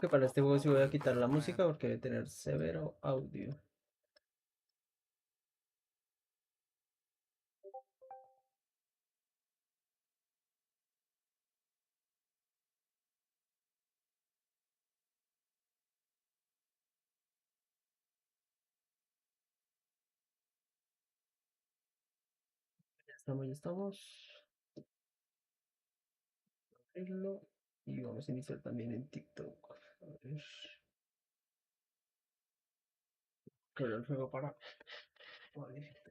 Que para este juego sí voy a quitar la música porque debe tener severo audio. Ya estamos, ya estamos. Abrirlo. Y vamos a iniciar también en TikTok. A ver. Crear el juego para. Vale.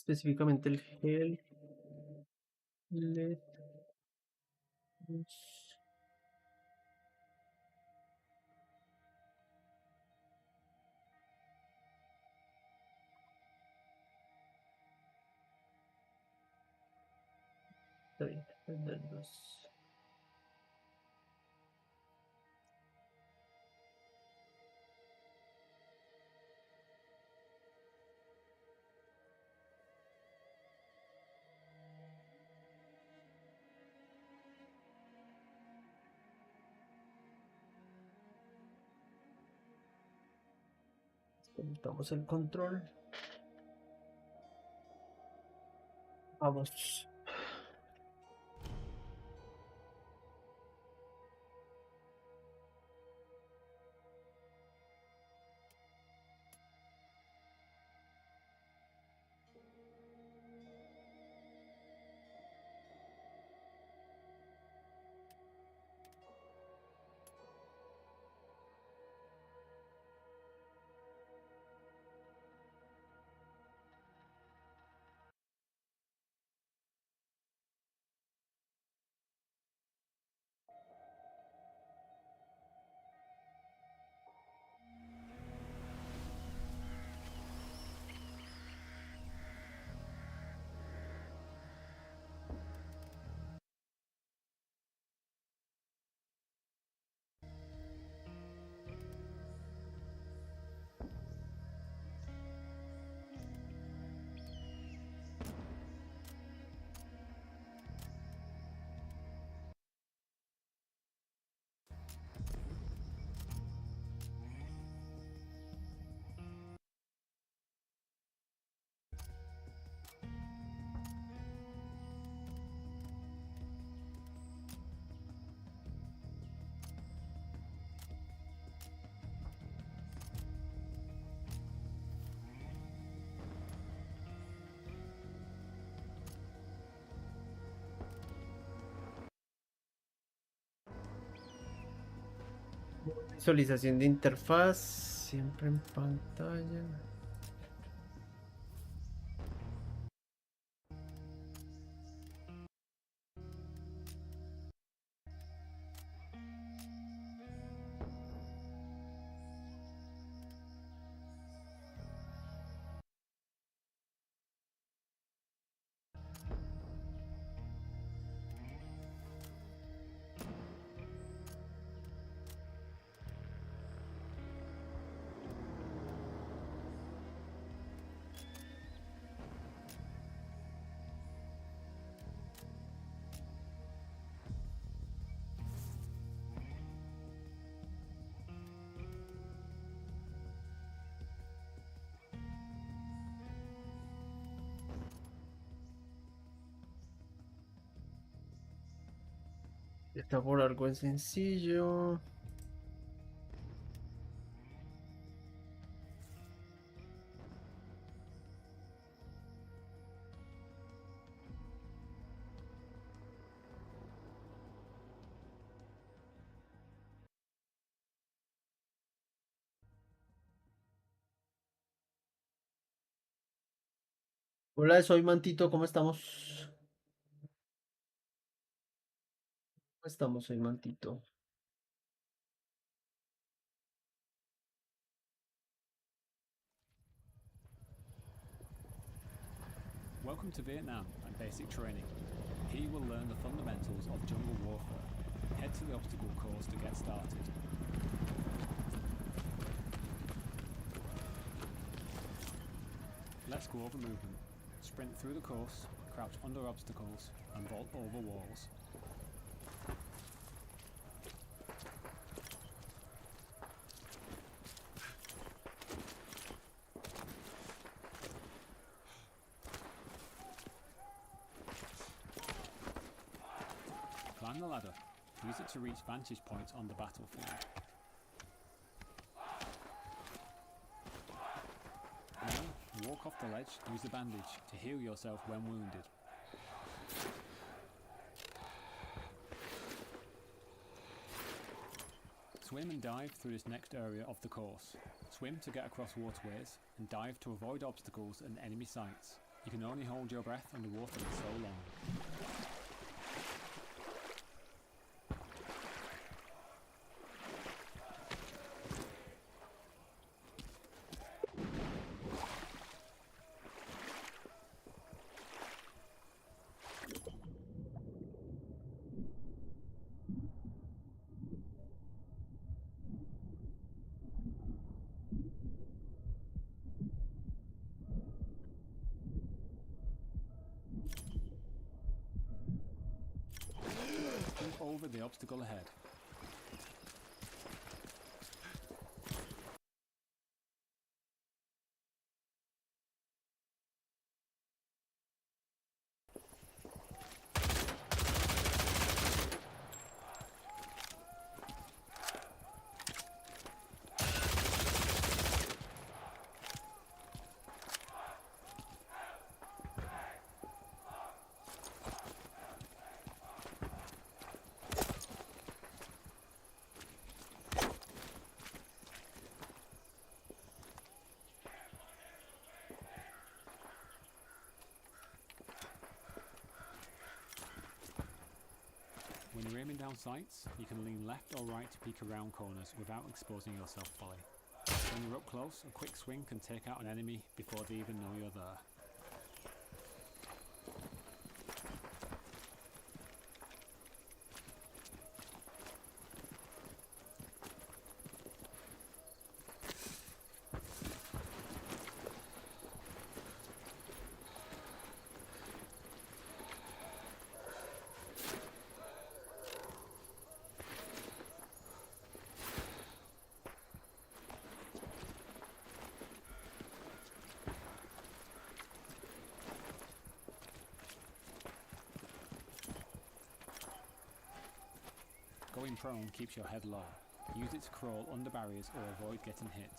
Específicamente el gel. LED. Está bien. El del 2. Conectamos el control. Vamos. Visualización de interfaz. Siempre en pantalla. Está por algo en sencillo. Hola, soy Mantito, ¿cómo estamos? ¿Cómo estamos? Soy Mantito. Welcome to Vietnam and Basic Training. Here you will learn the fundamentals of jungle warfare. Head to the obstacle course to get started. Let's go over movement. Sprint through the course, crouch under obstacles, and vault over walls. Climb the ladder. Use it to reach vantage points on the battlefield. Now, walk off the ledge, use the bandage to heal yourself when wounded. Swim and dive through this next area of the course. Swim to get across waterways, and dive to avoid obstacles and enemy sights. You can only hold your breath underwater for so long. Jump over the obstacle ahead. When you're aiming down sights, you can lean left or right to peek around corners without exposing yourself fully. When you're up close, a quick swing can take out an enemy before they even know you're there. Going prone keeps your head low. Use it to crawl under barriers or avoid getting hit.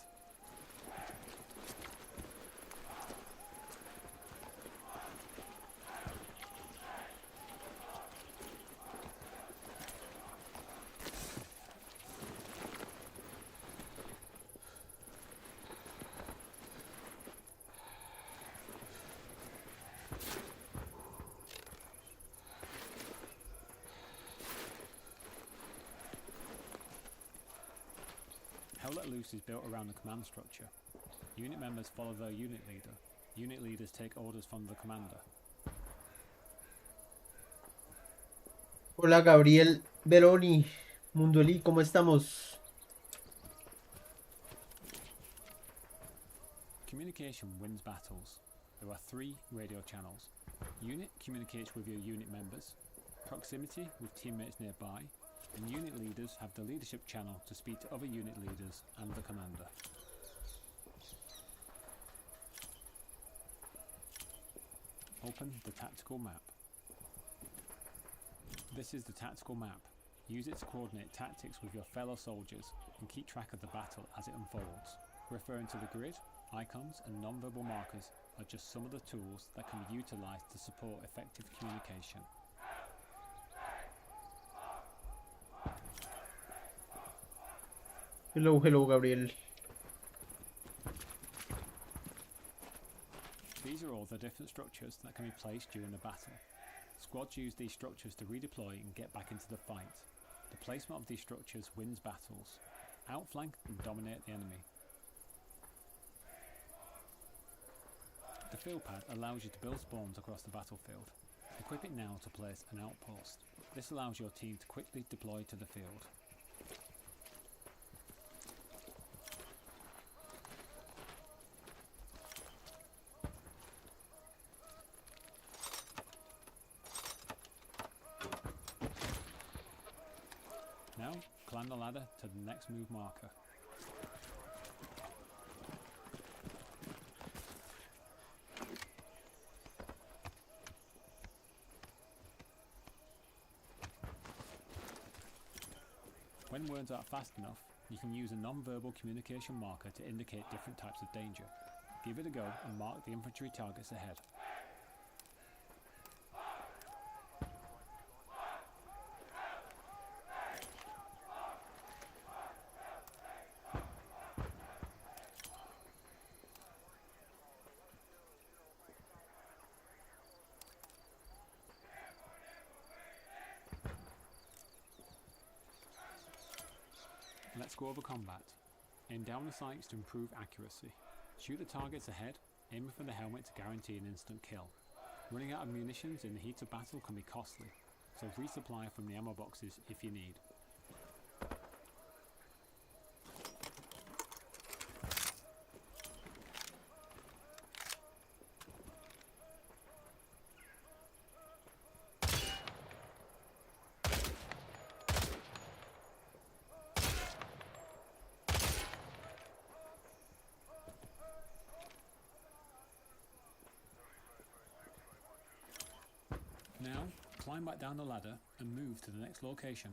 Hell Let Loose is built around the command structure. Unit members follow their unit leader. Unit leaders take orders from the commander. Hola, Gabriel Veroni, Mundolí, ¿cómo estamos? Communication wins battles. There are 3 radio channels. Unit communicates with your unit members, proximity with teammates nearby, and unit leaders have the leadership channel to speak to other unit leaders and the commander. Open the tactical map. This is the tactical map. Use it to coordinate tactics with your fellow soldiers and keep track of the battle as it unfolds. Referring to the grid, icons and non-verbal markers are just some of the tools that can be utilised to support effective communication. Hello, Gabriel. These are control the different structures that can be placed during a battle. Squads use these structures to redeploy and get back into the fight. The placement of these structures wins battles. Outflank and dominate the enemy. The field pad allows you to build spawns across the battlefield. Equip it now to place an outpost. This allows your team to quickly deploy to the field. Now, climb the ladder to the next move marker. When words aren't fast enough, you can use a non-verbal communication marker to indicate different types of danger. Give it a go and mark the infantry targets ahead. Let's go over combat. Aim down the sights to improve accuracy. Shoot the targets ahead, aiming for the helmet to guarantee an instant kill. Running out of munitions in the heat of battle can be costly, so resupply from the ammo boxes if you need. Now, climb back down the ladder and move to the next location.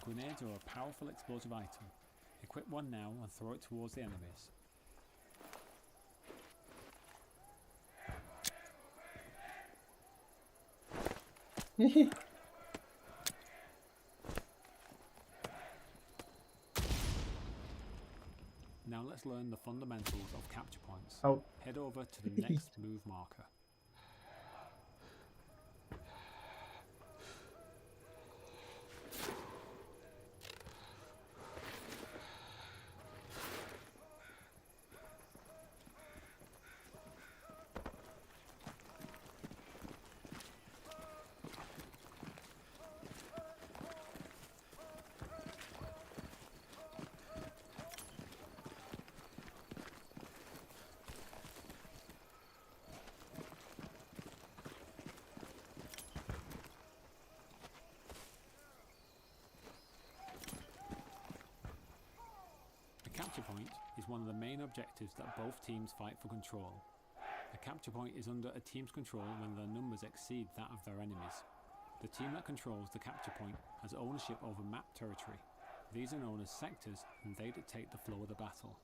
Grenades are a powerful explosive item. Equip one now and throw it towards the enemies. Now let's learn the fundamentals of capture points. Oh. Head over to the next move marker. A capture point is one of the main objectives that both teams fight for control. A capture point is under a team's control when their numbers exceed that of their enemies. The team that controls the capture point has ownership over map territory. These are known as sectors and they dictate the flow of the battle.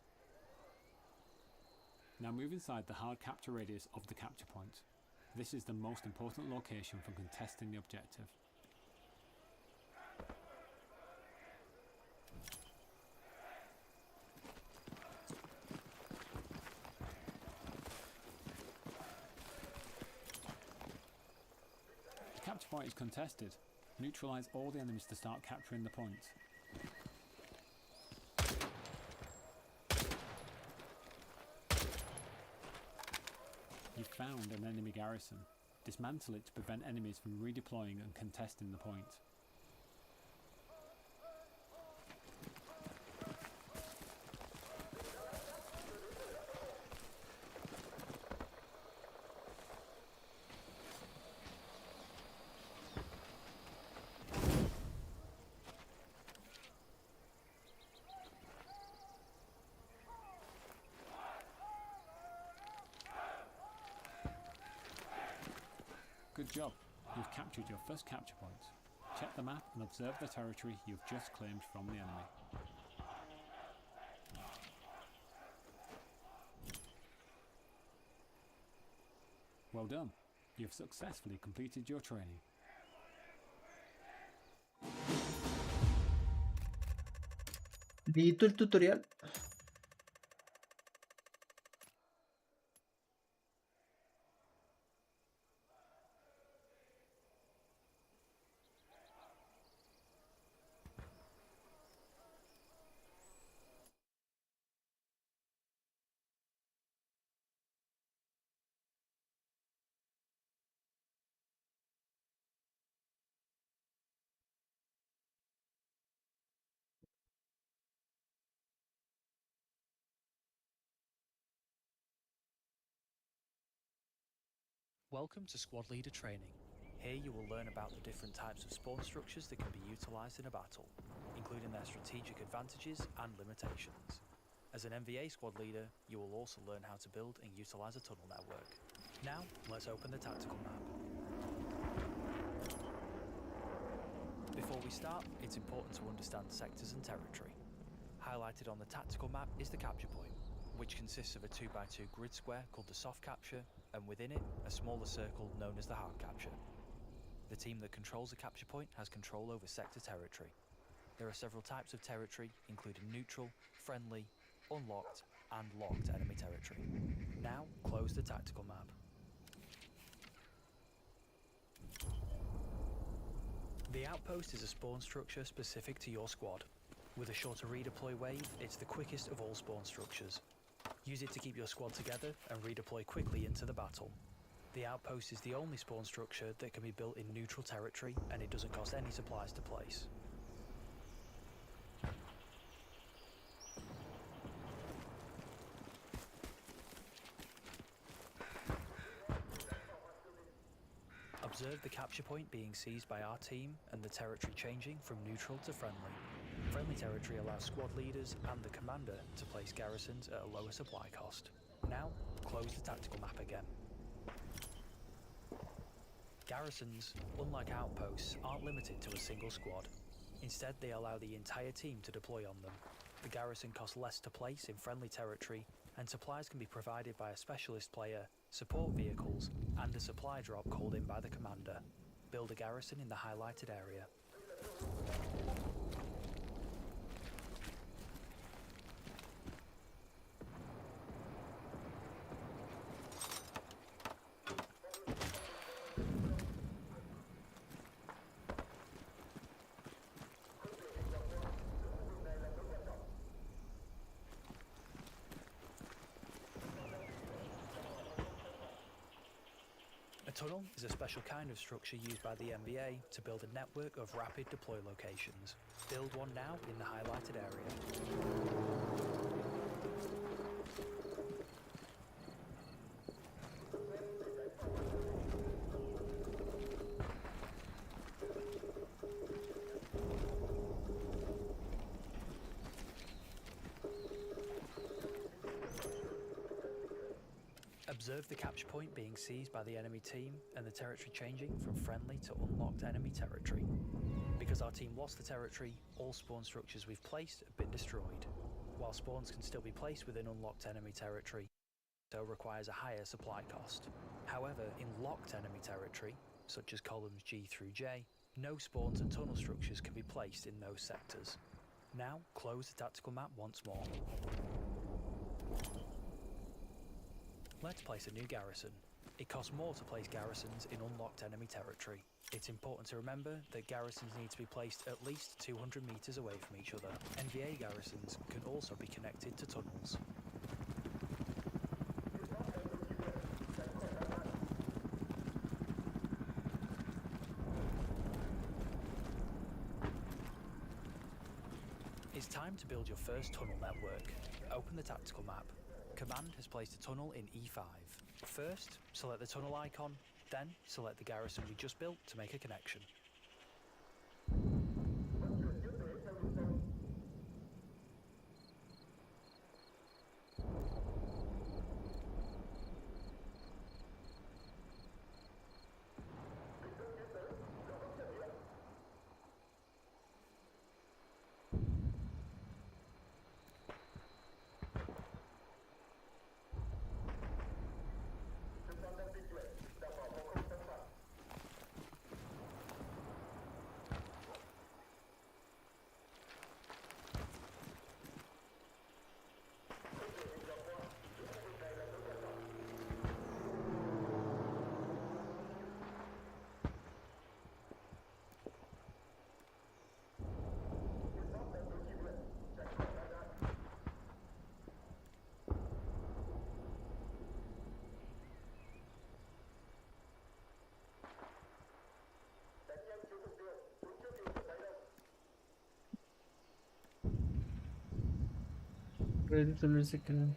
Now move inside the hard capture radius of the capture point. This is the most important location for contesting the objective. The capture point is contested. Neutralize all the enemies to start capturing the point. You've found an enemy garrison. Dismantle it to prevent enemies from redeploying and contesting the point. Good job, you've captured your first capture point. Check the map and observe the territory you've just claimed from the enemy. Well done. You've successfully completed your training. Listo el tutorial. Welcome to Squad Leader Training. Here you will learn about the different types of spawn structures that can be utilised in a battle, including their strategic advantages and limitations. As an MVA squad leader, you will also learn how to build and utilise a tunnel network. Now, let's open the tactical map. Before we start, it's important to understand sectors and territory. Highlighted on the tactical map is the capture point, which consists of a 2x2 grid square called the soft capture, and within it, a smaller circle known as the hard capture. The team that controls the capture point has control over sector territory. There are several types of territory, including neutral, friendly, unlocked, and locked enemy territory. Now, close the tactical map. The outpost is a spawn structure specific to your squad. With a shorter redeploy wave, it's the quickest of all spawn structures. Use it to keep your squad together and redeploy quickly into the battle. The outpost is the only spawn structure that can be built in neutral territory, and it doesn't cost any supplies to place. Observe the capture point being seized by our team and the territory changing from neutral to friendly. Friendly territory allows squad leaders and the commander to place garrisons at a lower supply cost. Now, close the tactical map again. Garrisons, unlike outposts, aren't limited to a single squad. Instead, they allow the entire team to deploy on them. The garrison costs less to place in friendly territory, and supplies can be provided by a specialist player, support vehicles, and a supply drop called in by the commander. Build a garrison in the highlighted area. A tunnel is a special kind of structure used by the NBA to build a network of rapid deploy locations. Build one now in the highlighted area. Observe the capture point being seized by the enemy team and the territory changing from friendly to unlocked enemy territory. Because our team lost the territory, all spawn structures we've placed have been destroyed. While spawns can still be placed within unlocked enemy territory, so requires a higher supply cost. However, in locked enemy territory, such as columns G through J, no spawns and tunnel structures can be placed in those sectors. Now, close the tactical map once more. Let's place a new garrison. It costs more to place garrisons in unlocked enemy territory. It's important to remember that garrisons need to be placed at least 200 meters away from each other. NVA garrisons can also be connected to tunnels. It's time to build your first tunnel network. Open the tactical map. Command has placed a tunnel in E5. First, select the tunnel icon, then select the garrison we just built to make a connection. El túnel se queda.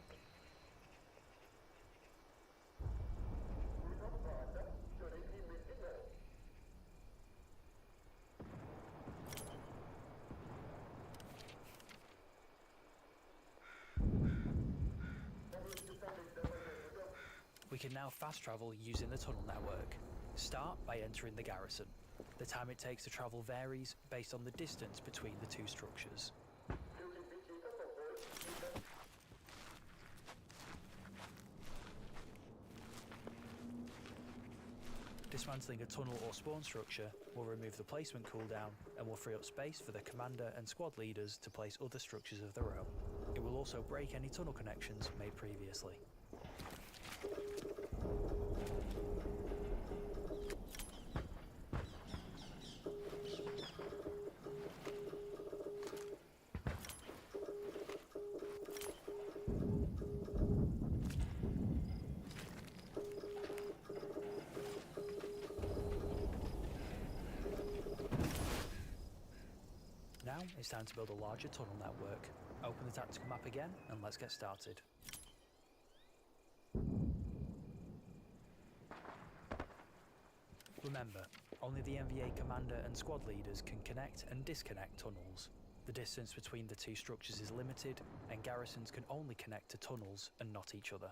We can now fast travel using the tunnel network. Start by entering the garrison. The time it takes to travel varies based on the distance between the two structures. Dismantling a tunnel or spawn structure will remove the placement cooldown and will free up space for the commander and squad leaders to place other structures of their own. It will also break any tunnel connections made previously. Now it's time to build a larger tunnel network. Open the tactical map again and let's get started. Remember, only the MVA commander and squad leaders can connect and disconnect tunnels. The distance between the two structures is limited, and garrisons can only connect to tunnels and not each other.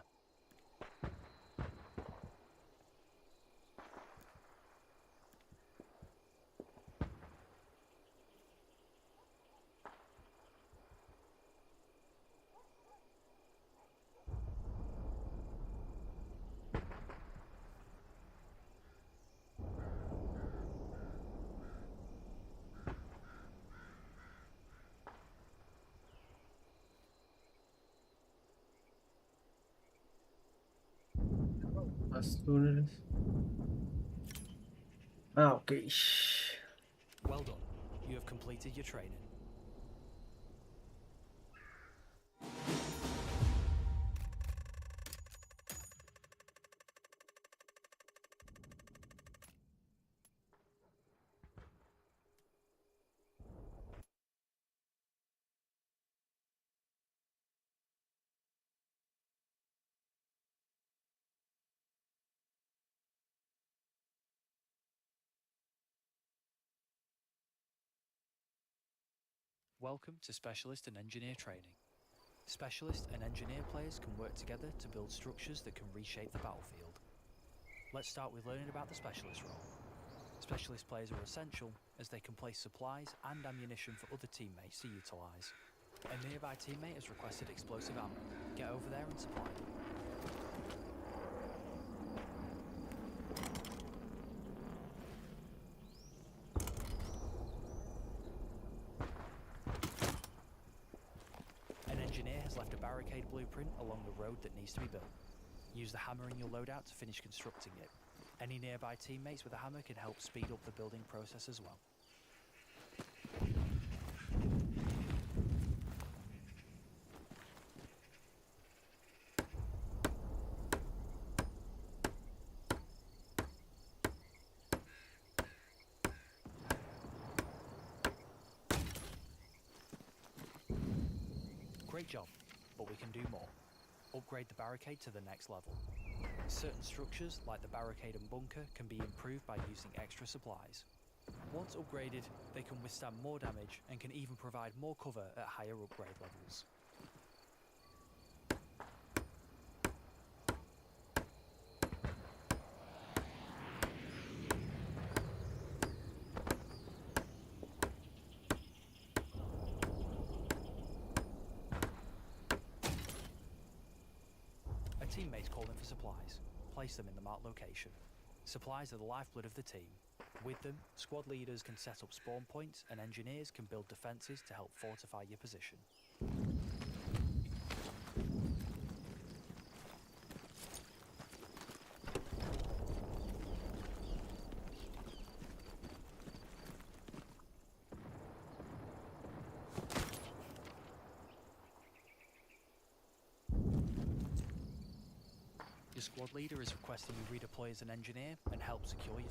Más túneles. Ah, ok. Well done. You have completed your training. Welcome to Specialist and Engineer training. Specialist and Engineer players can work together to build structures that can reshape the battlefield. Let's start with learning about the Specialist role. Specialist players are essential as they can place supplies and ammunition for other teammates to utilise. A nearby teammate has requested explosive ammo. Get over there and supply them. An engineer has left a barricade blueprint along the road that needs to be built. Use the hammer in your loadout to finish constructing it. Any nearby teammates with a hammer can help speed up the building process as well. Great job, but we can do more. Upgrade the barricade to the next level. Certain structures, like the barricade and bunker, can be improved by using extra supplies. Once upgraded, they can withstand more damage and can even provide more cover at higher upgrade levels. A teammate's calling for supplies. Place them in the marked location. Supplies are the lifeblood of the team. With them, squad leaders can set up spawn points and engineers can build defences to help fortify your position. Your squad leader is requesting you redeploy as an engineer and help secure your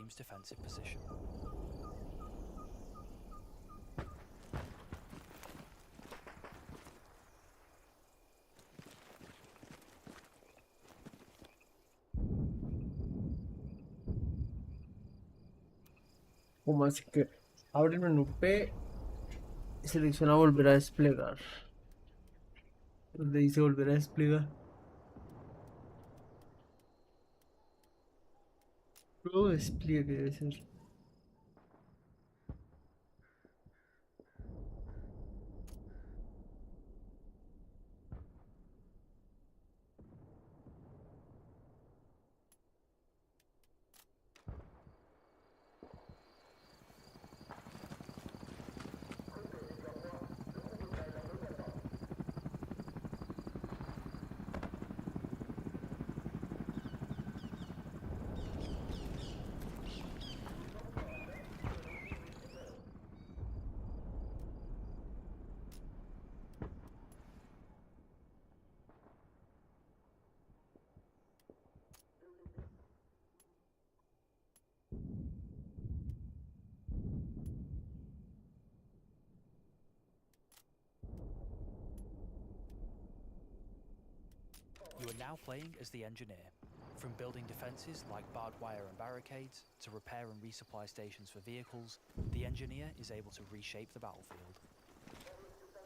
team's defensive position. ¿Cómo así que abre el menú P y selecciona volver a desplegar? Donde dice volver a desplegar. Luego despliegue debe ser. You are now playing as the engineer. From building defences like barbed wire and barricades, to repair and resupply stations for vehicles, the engineer is able to reshape the battlefield.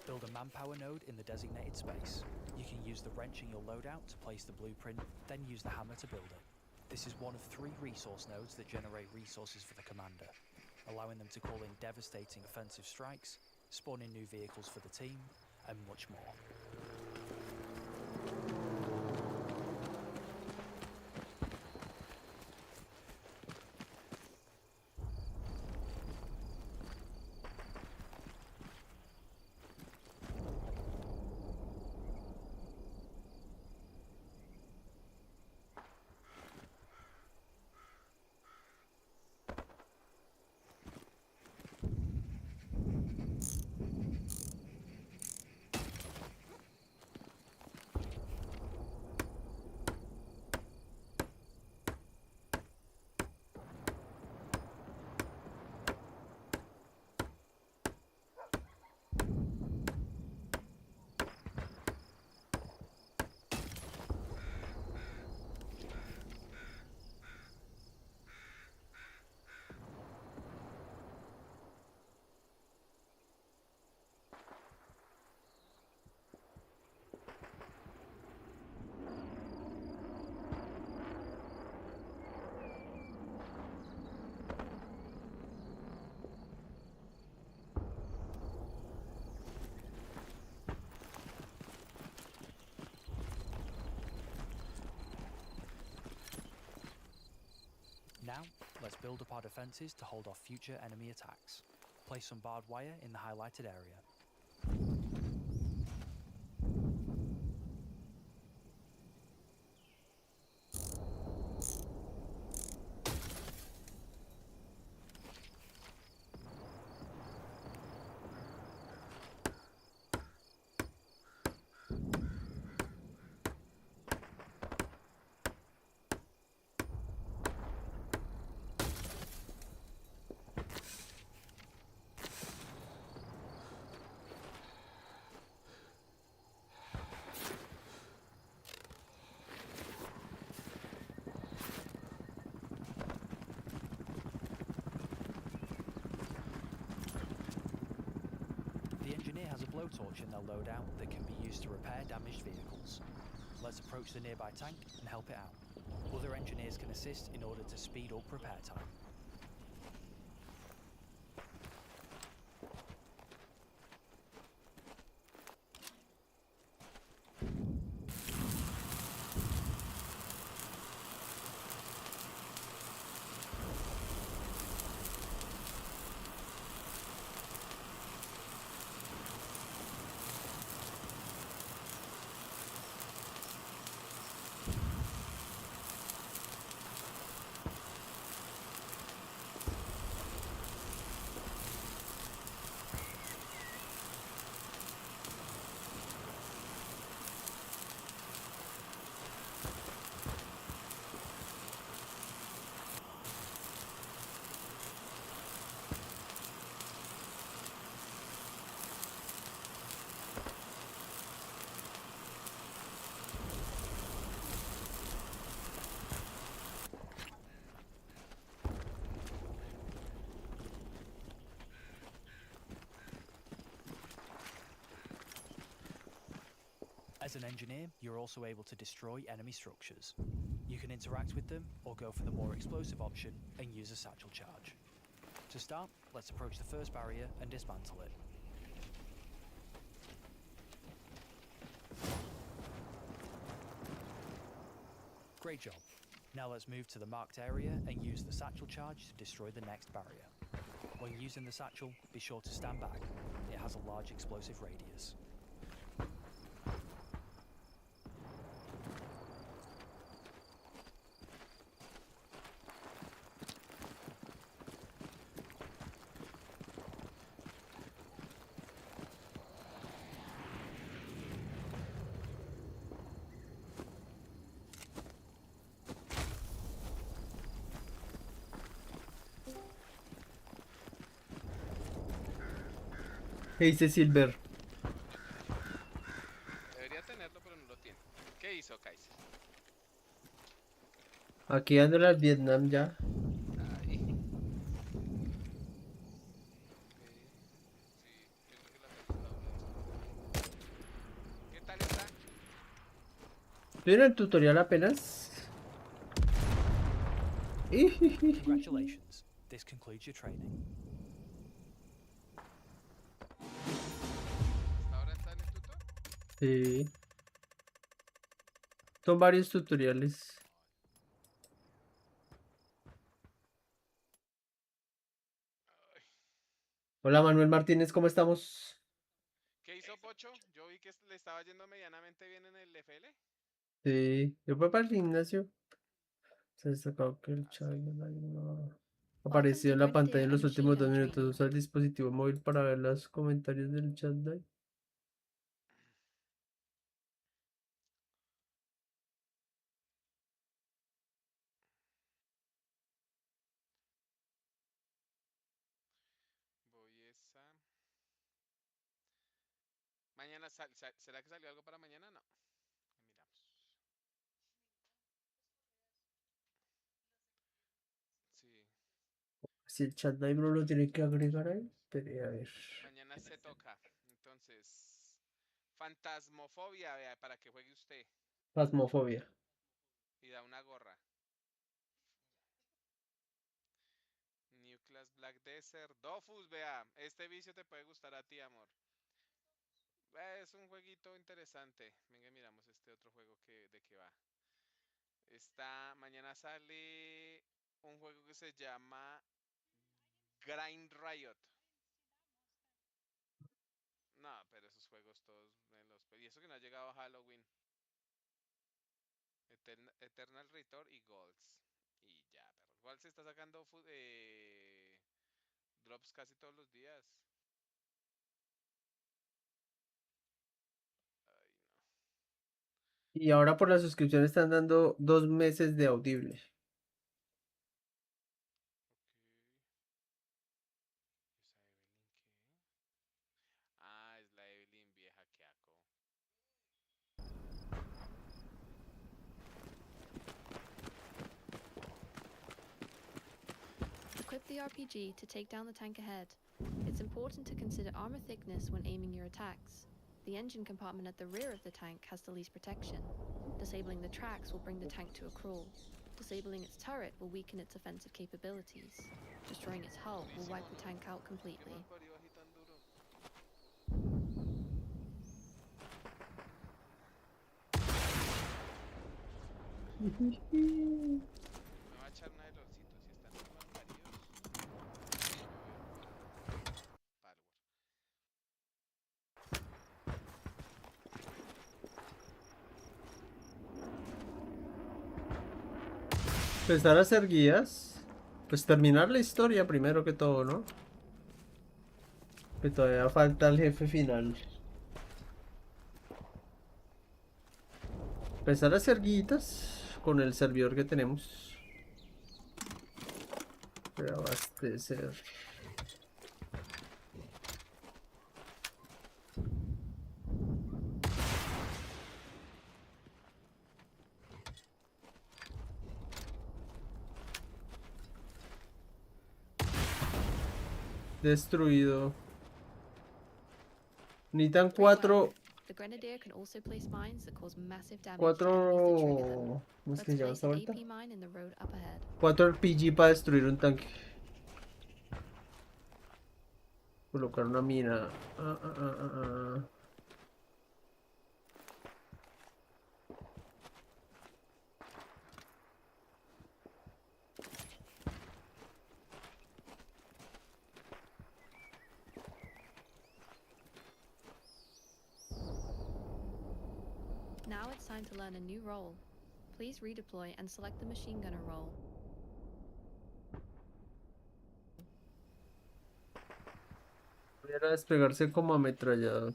Build a manpower node in the designated space. You can use the wrench in your loadout to place the blueprint, then use the hammer to build it. This is one of 3 resource nodes that generate resources for the commander, allowing them to call in devastating offensive strikes, spawn in new vehicles for the team, and much more. Now, let's build up our defences to hold off future enemy attacks. Place some barbed wire in the highlighted area. The engineer has a blowtorch in their loadout that can be used to repair damaged vehicles. Let's approach the nearby tank and help it out. Other engineers can assist in order to speed up repair time. As an engineer, you're also able to destroy enemy structures. You can interact with them or go for the more explosive option and use a satchel charge. To start, let's approach the first barrier and dismantle it. Great job. Now let's move to the marked area and use the satchel charge to destroy the next barrier. When using the satchel, be sure to stand back. It has a large explosive radius. ¿Qué dice Silver? Debería tenerlo, pero no lo tiene. ¿Qué hizo Kaiser? Aquí dándole al Vietnam ya. Ahí. Sí, yo creo que la cosa está dura. ¿Qué tal está? Estoy en el tutorial apenas. Congratulations. This concludes your training. ¿Hasta ahora está en el tutor? Sí. Son varios tutoriales. Ay. Hola Manuel Martínez, ¿cómo estamos? ¿Qué hizo Pocho? Yo vi que le estaba yendo medianamente bien en el FL. Sí, yo fui para el gimnasio. Se destacó que el Ah, chat sí. no apareció en la pantalla en los últimos 2 minutos. Usa el dispositivo móvil para ver los comentarios del chat live. Voy esa. Mañana ¿será que salió algo para mañana? No. Miramos. Sí. Si el chat live no lo tiene que agregar ahí, pero a ver. Mañana se toca. Entonces, fantasmofobia, vea, para que juegue usted. Phasmophobia. Y da una gorra. New Class Black Desert. Dofus, vea. Este vicio te puede gustar a ti, amor. Es un jueguito interesante. Venga, miramos este otro juego de qué va. Mañana sale un juego que se llama Grind Riot. No, pero esos juegos todos me los... Y eso que no ha llegado a Halloween. Eternal Return y Golds. Y ya, pero igual se está sacando drops casi todos los días. Ay, no. Y ahora por la suscripción están dando 2 meses de audible. Ok. Ah, es la Evelyn vieja que aco. Equip the RPG to take down the tank ahead. It's important to consider armor thickness when aiming your attacks. The engine compartment at the rear of the tank has the least protection. Disabling the tracks will bring the tank to a crawl. Disabling its turret will weaken its offensive capabilities. Destroying its hull will wipe the tank out completely. ¿Qué más por ahí tan duro? Me va a echar un errorcito si están muy mal paridos. Palworld. Empezar a hacer guías. Pues terminar la historia primero que todo, ¿no? Que todavía falta el jefe final. Empezar a hacer guitas con el servidor que tenemos. Reabastecer. Destruido. Necesitan 4 The Grenadier can also place mines that cause massive damage to enemies that trigger them. 4... ¿Cómo es Let's que se llama place esta an vuelta? AP mine in the road up ahead. 4 RPG para destruir un tanque. Colocar una mina. Now it's time to learn a new role. Please redeploy and select the machine gunner role. Era despegarse como ametrallador.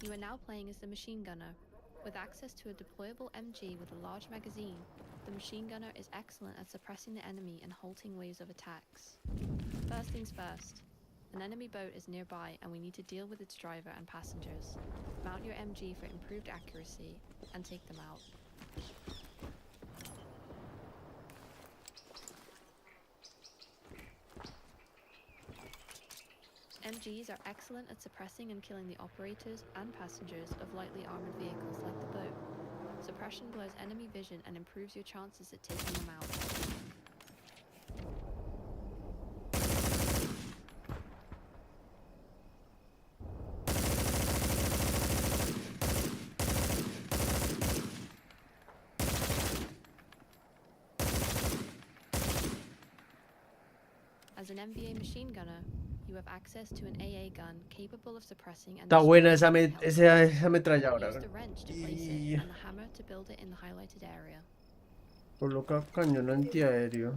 You are now playing as the machine gunner. With access to a deployable MG with a large magazine, the machine gunner is excellent at suppressing the enemy and halting waves of attacks. First things first. An enemy boat is nearby and we need to deal with its driver and passengers. Mount your MG for improved accuracy and take them out. MGs are excellent at suppressing and killing the operators and passengers of lightly armored vehicles like the boat. Suppression blurs enemy vision and improves your chances at taking them out. As an MVA machine gunner, you have access to an AA gun capable of suppressing and Está buena destroying esa, enemy helicopters. esa ametralladora. Use the wrench to place Y it and the hammer to build it in the highlighted area. coloca cañón antiaéreo.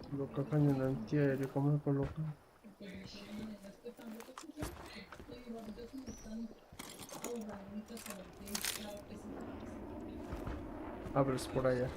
Coloca cañón antiaéreo, ¿cómo se coloca? Ah, pero es por allá.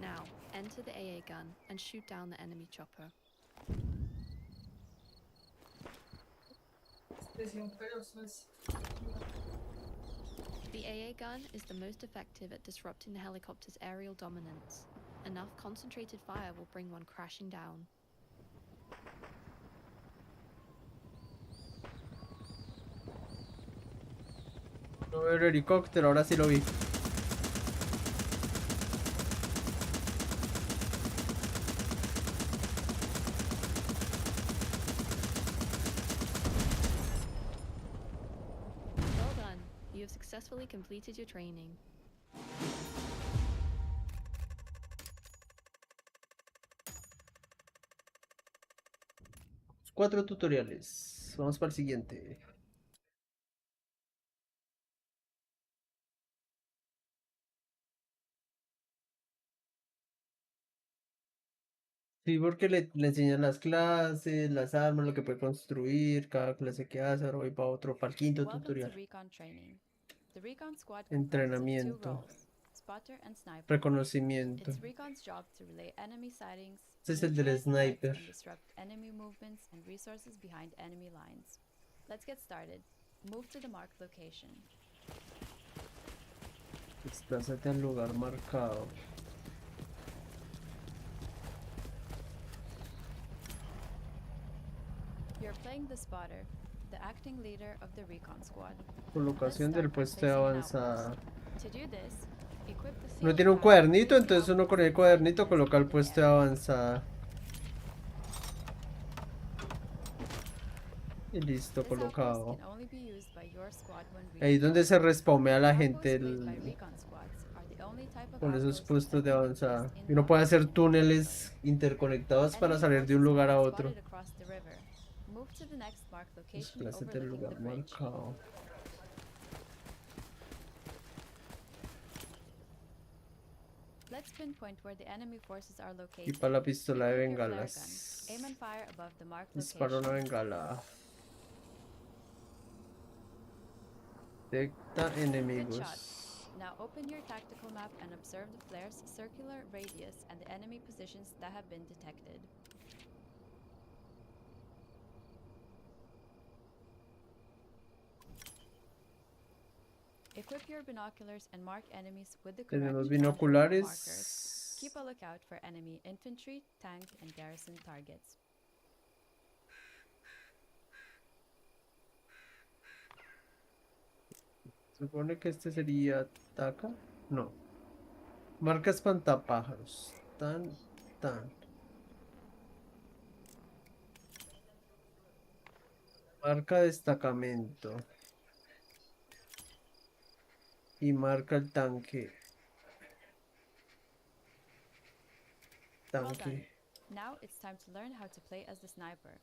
Now, enter the AA gun and shoot down the enemy chopper. The AA gun is the most effective at disrupting the helicopter's aerial dominance. Enough concentrated fire will bring one crashing down. No veo el helicóptero, ahora sí lo vi. Well done. You have successfully completed your training. Cuatro tutoriales. Vamos para el siguiente. Sí, porque le enseñan las clases, las armas, lo que puede construir, cada clase que hace. Ahora voy para otro, para el quinto Welcome to tutorial. Recon Training. The Recon Squad comprises of two Entrenamiento. roles, Spotter and Sniper. Reconocimiento. It's Recon's job to relay enemy sightings, Este es el del neutralize threats, sniper. and disrupt enemy movements and resources behind enemy lines. Let's get started. Move to the marked location. Desplázate al lugar marcado. You're playing the Spotter, the acting leader of the Recon Squad. Colocación del puesto de avanzada. To do this, equip the No sealed tiene un pack cuadernito, facing entonces uno off con el the cuadernito flank coloca el of the puesto de area. avanzada. Y listo, This outpost colocado. can only be used by your squad when Ahí es donde se respawmea la gente Outposts made by Recon squads are the only type of con esos outposts puestos de that can be avanzada. placed Y uno in puede one hacer zone. túneles interconectados para Enemy salir de un forces lugar have a been otro. spotted across the river. Move to the next marked location Desplázate al overlooking the lugar bridge. marcado. Let's pinpoint where the enemy forces are Y located. para la pistola de Equip your flare gun. bengalas. Aim and fire above the marked Dispara una location. bengala. Detecta Good shot. enemigos. Now open your tactical map and observe the flare's circular radius and the enemy positions that have been detected. Equip your binoculars and mark enemies with the correct Tenemos quantum markers. binoculares. Keep a lookout for enemy infantry, tank, and garrison targets. Supone que este sería ataca. No. Marca espantapájaros. Tan, tan. Marca destacamento. Y marca el tanque. Well done. Tanque. Now it's time to learn how to play as the sniper.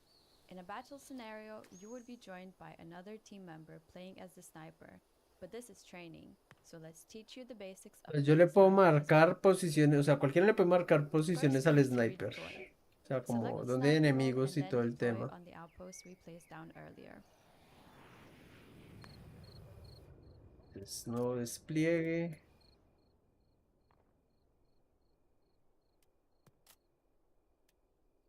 In a battle scenario, you would be joined by another team member playing as the sniper, but this is training, so let's teach you the basics of Yo le playing puedo sniper as well. marcar posiciones, o sea, cualquiera le puede marcar First, posiciones you al need to sniper. redeploy. O sea, como Select donde hay sniper role enemigos and y then todo el deploy tema. on the outpost we placed down earlier. Entonces, no despliegue.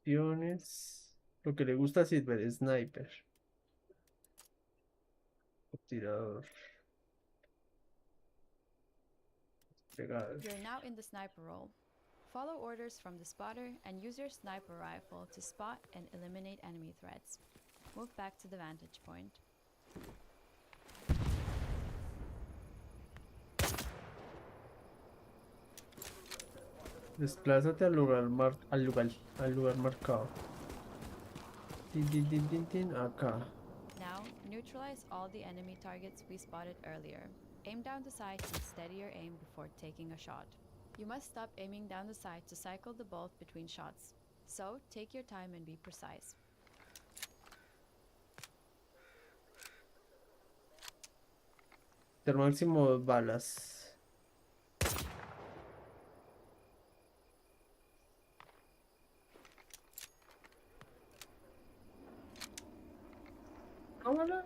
opciones. Lo que le gusta a Silver, sniper. Tirador. Pegado. You're now in the sniper role. Follow orders from the spotter and use your sniper rifle to spot and eliminate enemy threats. Move back to the vantage point. Desplázate al lugar marcado. Tin, tin, tin, tin, tin, acá. Now, neutralize all the enemy targets we spotted earlier. Aim down the sight and steady your aim before taking a shot. You must stop aiming down the sight to cycle the bolt between shots. So, take your time and be precise. Máximo 2 balas. Cámara.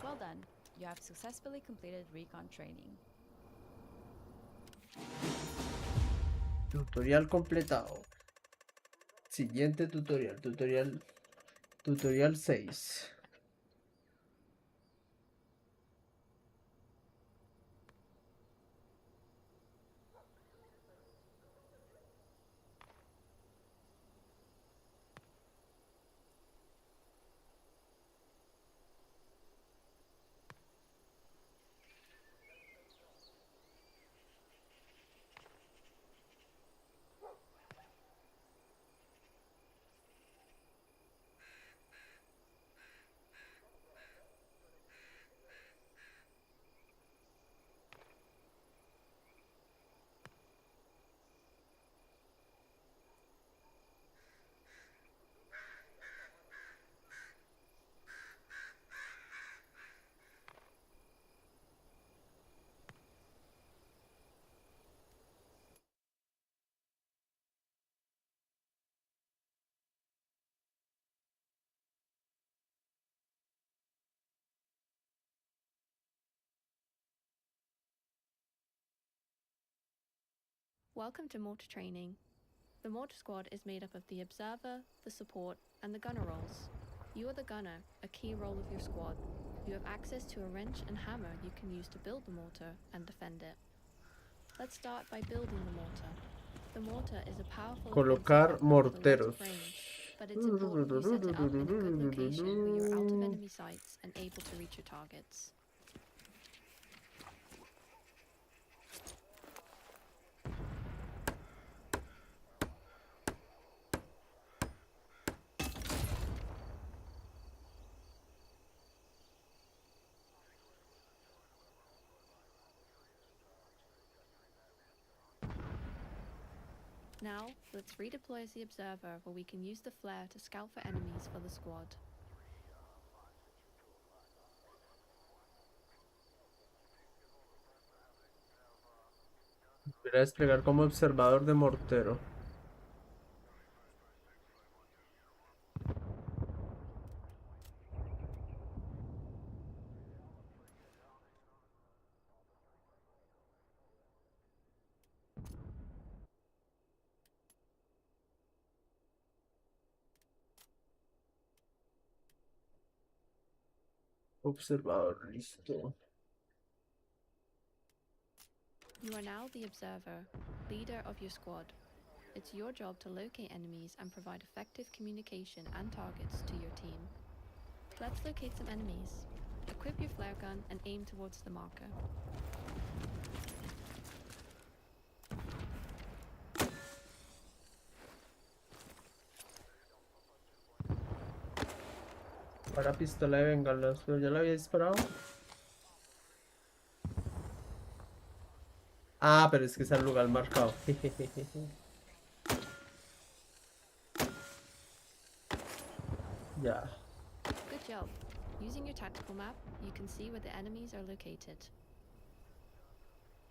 Well done. You have successfully completed recon training. Tutorial completado. Siguiente tutorial. Tutorial 6. Welcome to mortar training. The mortar squad is made up of the observer, the support, and the gunner roles. You are the gunner, a key role of your squad. You have access to a wrench and hammer you can use to build the mortar and defend it. Let's start by building the mortar. The mortar is a powerful Colocar offensive weapon with a lot morteros. of range, but it's important you set it up in a good location where you're out of enemy sights and able to reach your targets. Now, let's redeploy as the observer where we can use the flare to scout for enemies for the squad. Voy a desplegar como observador de mortero. Observador, listo. You are now the observer, leader of your squad. It's your job to locate enemies and provide effective communication and targets to your team. Let's locate some enemies. Equip your flare gun and aim towards the marker. Para pistola de bengalas, pero ya la había disparado. Ah, pero es que es el lugar marcado. Ya. Good job. Using your tactical map, you can see where the enemies are located.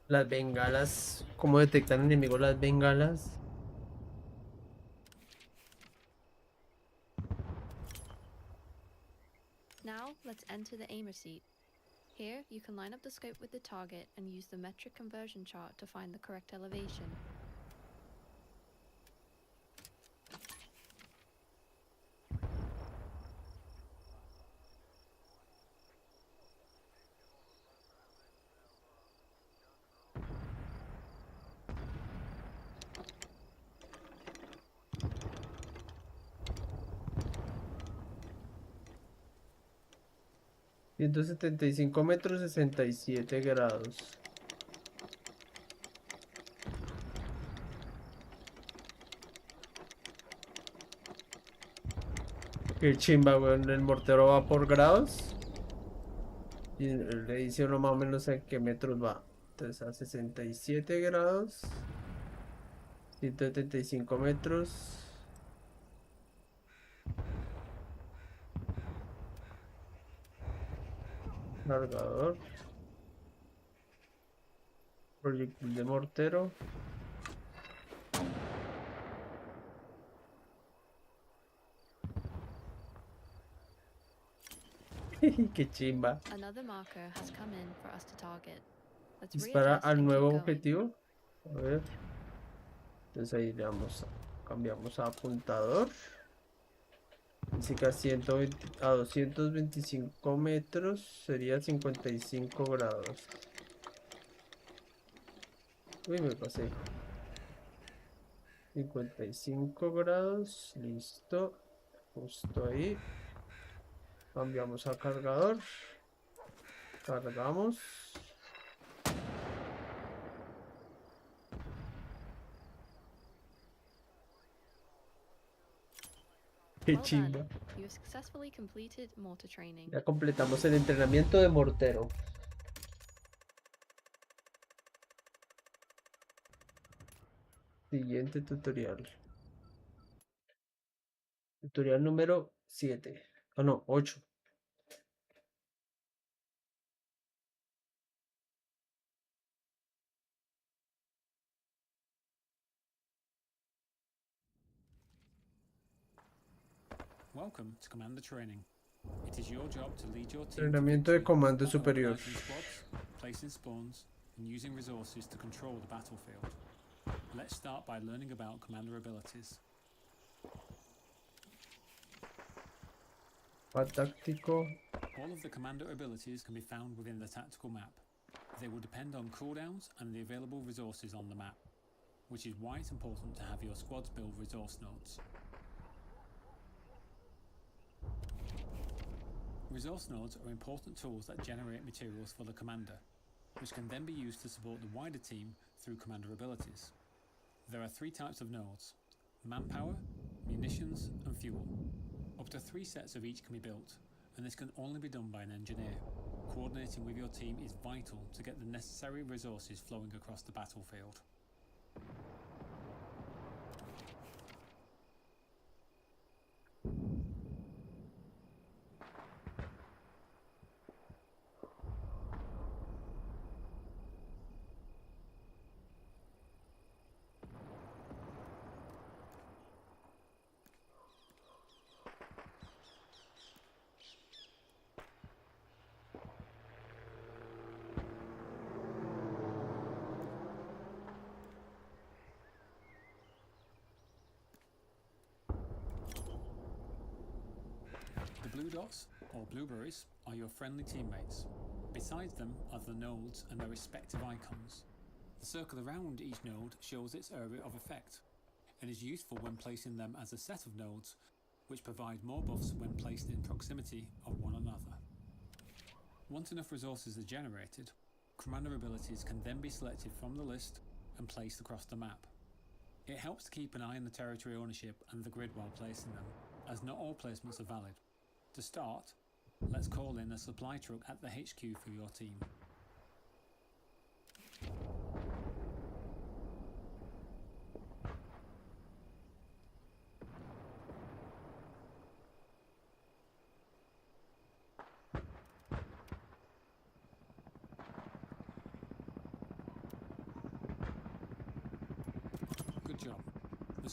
Las bengalas. ¿Cómo detectan enemigos las bengalas? Now, let's enter the aimer seat. Here, you can line up the scope with the target and use the metric conversion chart to find the correct elevation. $175 67 grados. Qué chimba, weón. El mortero va por grados. Y le dice uno más o menos a qué metros va. Entonces a 67 grados. 175 metros. Cargador. Proyectil de mortero. Qué chimba. Another marker has come in for us to target. Let's Dispara readjust al and keep nuevo going. objetivo. A ver. Entonces ahí le damos, cambiamos a apuntador. Dice que a 225 metros sería 55 grados. Uy, me pasé. 55 grados. Listo. Justo ahí. Cambiamos a cargador. Cargamos. Qué Well chimba. done. You have successfully completed mortar training. Ya completamos el entrenamiento de mortero. Siguiente tutorial. Tutorial número 7. Ah, no, 8. Welcome to Commander Training. It is your job to lead your team to Entrenamiento de victory comando by superior. organising squads, placing spawns, and using resources to control the battlefield. Let's start by learning about commander abilities. Táctico. All of the commander abilities can be found within the tactical map. They will depend on cooldowns and the available resources on the map, which is why it's important to have your squads build resource nodes. Resource nodes are important tools that generate materials for the commander, which can then be used to support the wider team through commander abilities. There are 3 types of nodes: manpower, munitions, and fuel. Up to 3 sets of each can be built, and this can only be done by an engineer. Coordinating with your team is vital to get the necessary resources flowing across the battlefield. The blue dots, or blueberries, are your friendly teammates. Besides them are the nodes and their respective icons. The circle around each node shows its area of effect, and is useful when placing them as a set of nodes, which provide more buffs when placed in proximity of one another. Once enough resources are generated, commander abilities can then be selected from the list and placed across the map. It helps to keep an eye on the territory ownership and the grid while placing them, as not all placements are valid. To start, let's call in a supply truck at the HQ for your team.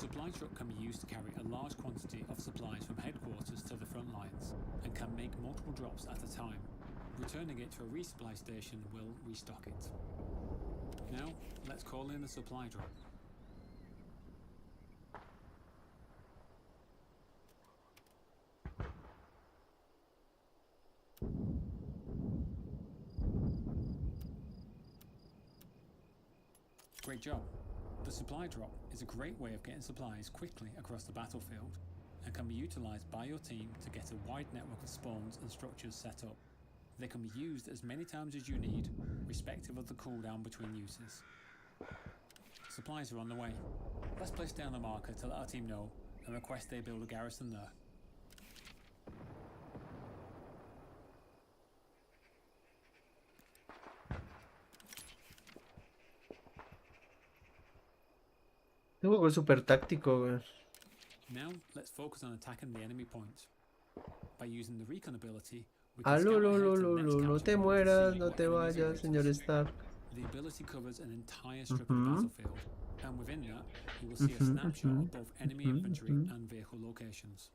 supply truck can be used to carry a large quantity of supplies from headquarters to the front lines and can make multiple drops at a time. Returning it to a resupply station will restock it. Now, let's call in the supply drop. Great job. The supply drop is a great way of getting supplies quickly across the battlefield and can be utilised by your team to get a wide network of spawns and structures set up. They can be used as many times as you need, respective of the cooldown between uses. Supplies are on the way. Let's place down a marker to let our team know and request they build a garrison there. Este juego es súper táctico, güey. Now, let's focus on attacking the enemy point. By using the recon ability, we can Aló, scout lo, ahead lo, to the lo, next lo, no capture te point to mueras, see no what te enemies are vayas, señor noticed. Stark. The ability covers an entire strip of the battlefield, and within that, you will see a snapshot of both enemy infantry and vehicle locations.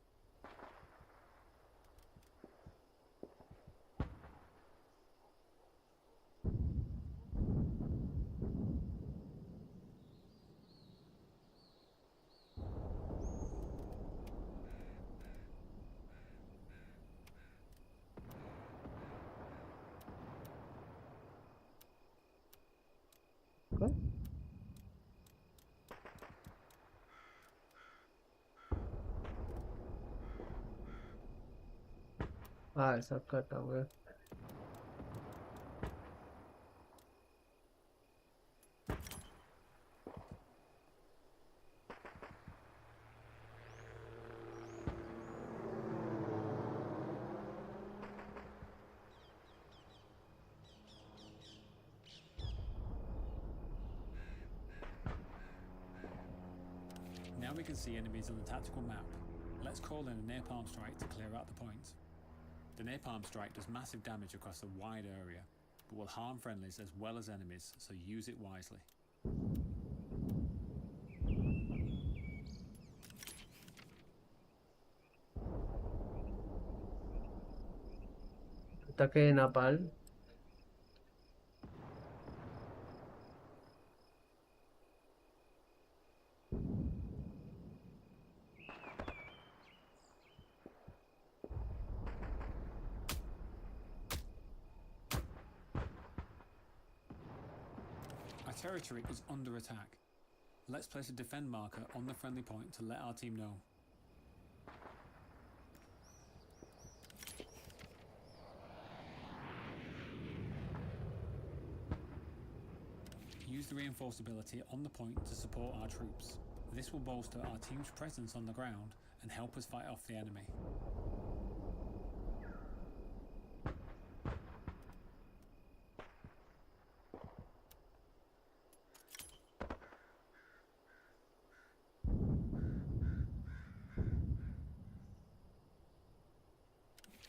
¿Qué? Ah, esa caca, güey. Now we can see enemies on the tactical map. Let's call in a napalm strike to clear out the point. The napalm strike does massive damage across a wide area, but will harm friendlies as well as enemies, so use it wisely. Ataque de napal. Our territory is under attack. Let's place a defend marker on the friendly point to let our team know. Use the reinforced ability on the point to support our troops. This will bolster our team's presence on the ground and help us fight off the enemy.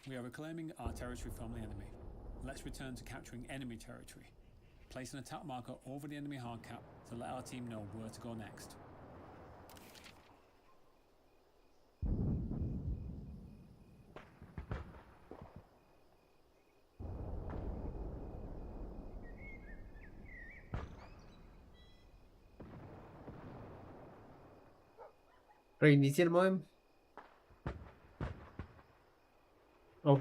We are reclaiming our territory from the enemy. Let's return to capturing enemy territory. Place an attack marker over the enemy hard cap to let our team know where to go next. Reinicia el modem. Oh.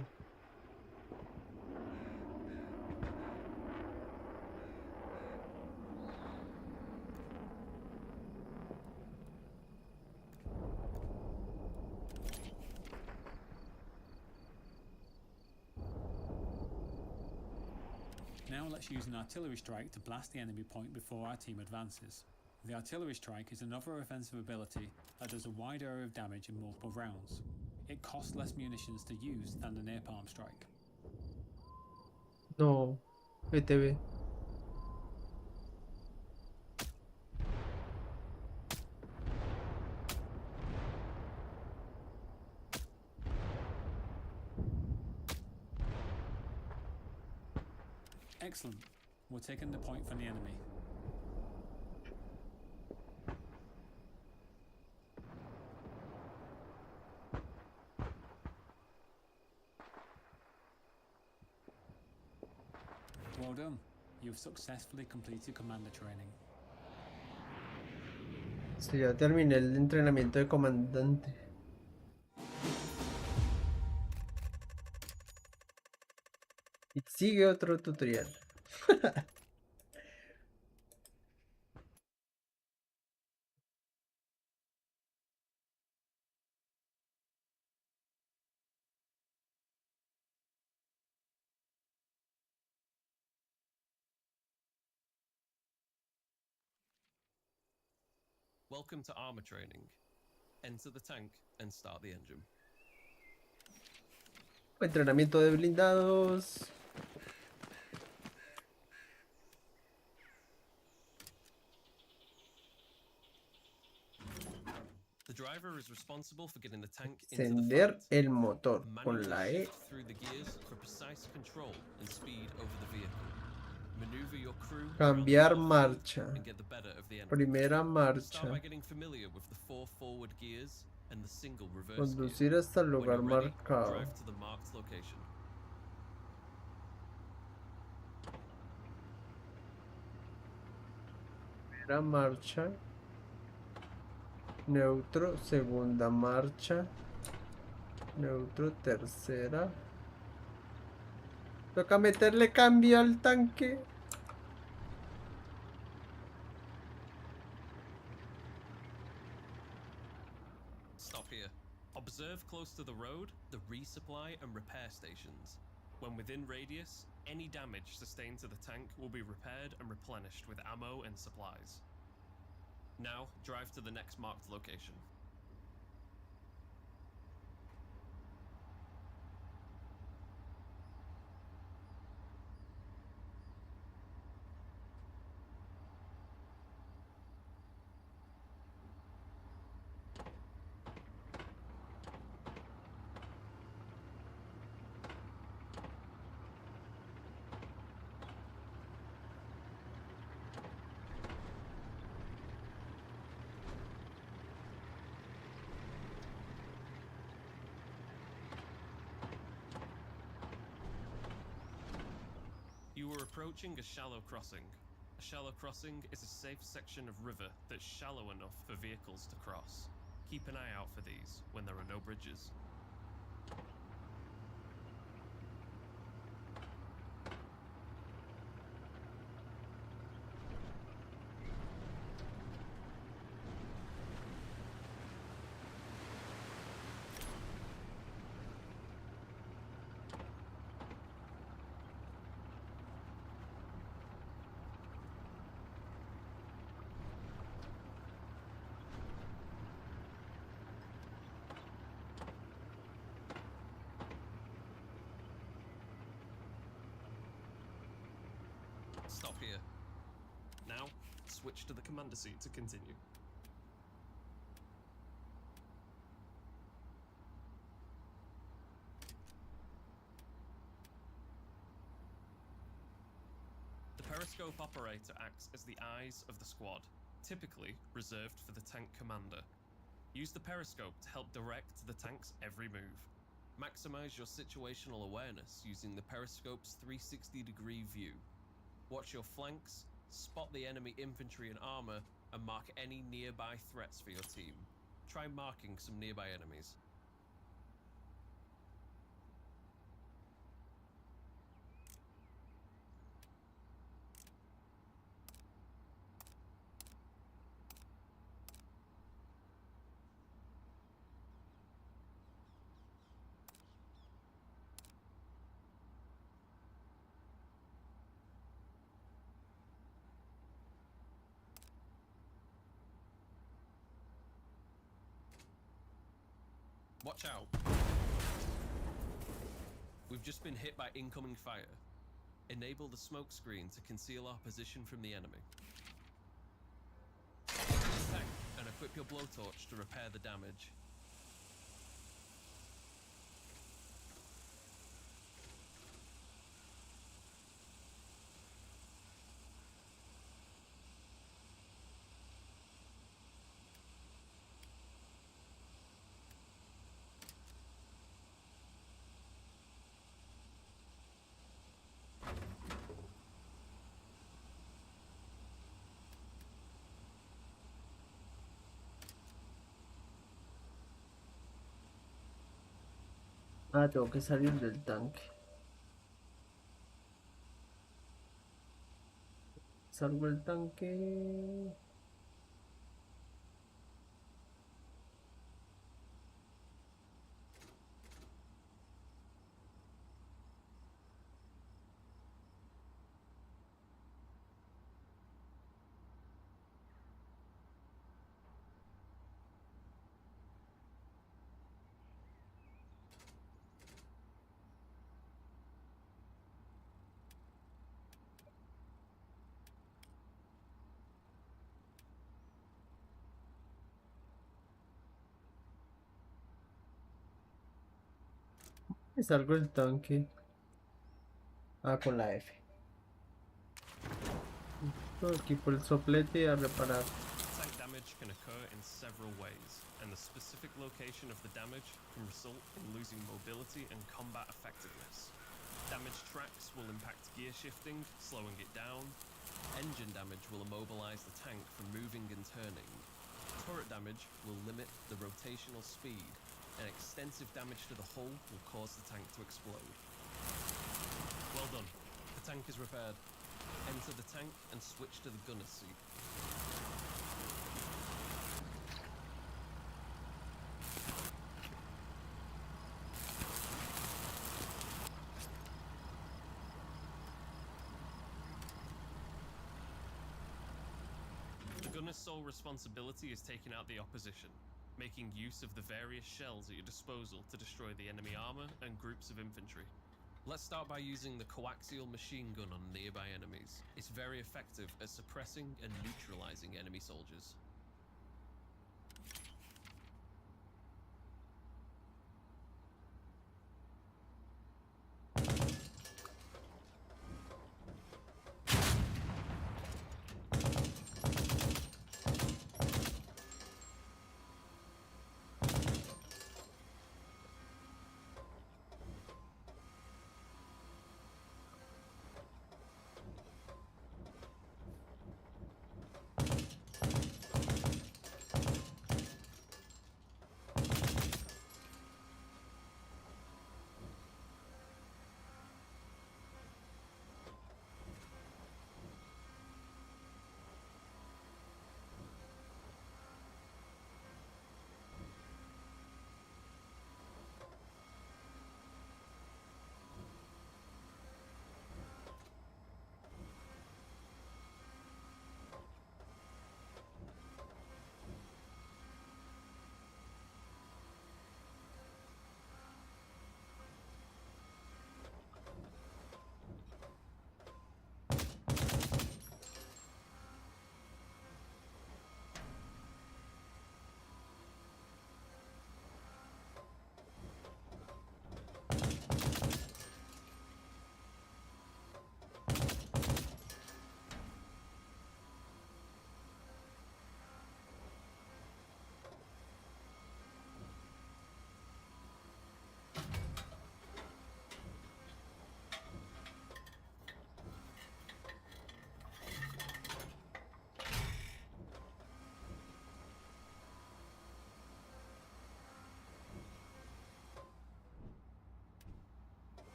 Now let's use an artillery strike to blast the enemy point before our team advances. The artillery strike is another offensive ability that does a wide area of damage in multiple rounds. It costs less munitions to use than the napalm strike. No. BTV. Excellent. We're taking the point from the enemy. Well done. You've successfully completed commander training. Sí, ya terminé el entrenamiento de comandante. Y sigue otro tutorial. Welcome to armor training. Enter the tank and start the engine. Entrenamiento de blindados. The driver is responsible for getting the tank into the Encender fight. el motor Manually con la E. shift through the gears for precise control and speed over the vehicle. Maneuver your crew around the Cambiar battlefield marcha. and get the better of the enemy. Primera Start marcha. by getting familiar with the 4 forward gears and the single reverse Conducir gear. hasta el When lugar you're ready, marcado. drive to the marked location. Primera marcha. Neutro, segunda marcha. Neutro, tercera. Toca meterle cambio al tanque. Stop here. Observe close to the road the resupply and repair stations. When within radius, any damage sustained to the tank will be repaired and replenished with ammo and supplies. Now, drive to the next marked location. You are approaching a shallow crossing. A shallow crossing is a safe section of river that's shallow enough for vehicles to cross. Keep an eye out for these when there are no bridges. Stop here. Now, switch to the commander seat to continue. The periscope operator acts as the eyes of the squad, typically reserved for the tank commander. Use the periscope to help direct the tank's every move. Maximize your situational awareness using the periscope's 360-degree view. Watch your flanks, spot the enemy infantry and armor, and mark any nearby threats for your team. Try marking some nearby enemies. Watch out. We've just been hit by incoming fire. Enable the smoke screen to conceal our position from the enemy. Tank and equip your blowtorch to repair the damage. Ah, tengo que salir del tanque. Salgo del tanque. Y salgo del tanque. Ah, con la F. Todo aquí por el soplete y a reparar. Tank damage can occur in several ways, and the specific location of the damage can result in losing mobility and combat effectiveness. Damaged tracks will impact gear shifting, slowing it down. Engine damage will immobilize the tank from moving and turning. Turret damage will limit the rotational speed, and extensive damage to the hull will cause the tank to explode. Well done. The tank is repaired. Enter the tank and switch to the gunner's seat. The gunner's sole responsibility is taking out the opposition, making use of the various shells at your disposal to destroy the enemy armor and groups of infantry. Let's start by using the coaxial machine gun on nearby enemies. It's very effective at suppressing and neutralizing enemy soldiers.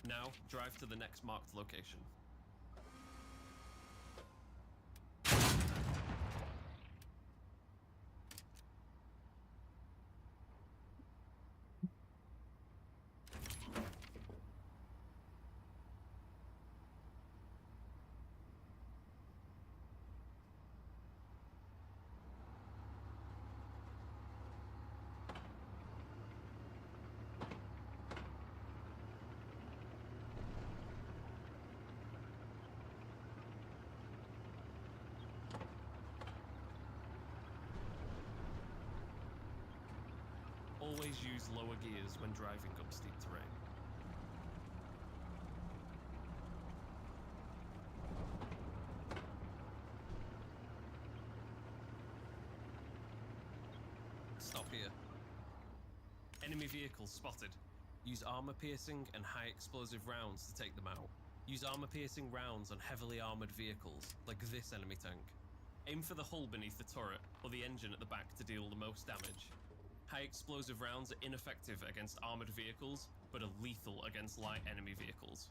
Now, drive to the next marked location. Always use lower gears when driving up steep terrain. Stop here. Enemy vehicles spotted. Use armor piercing and high explosive rounds to take them out. Use armor-piercing rounds on heavily armored vehicles, like this enemy tank. Aim for the hull beneath the turret, or the engine at the back to deal the most damage. High explosive rounds are ineffective against armored vehicles, but are lethal against light enemy vehicles.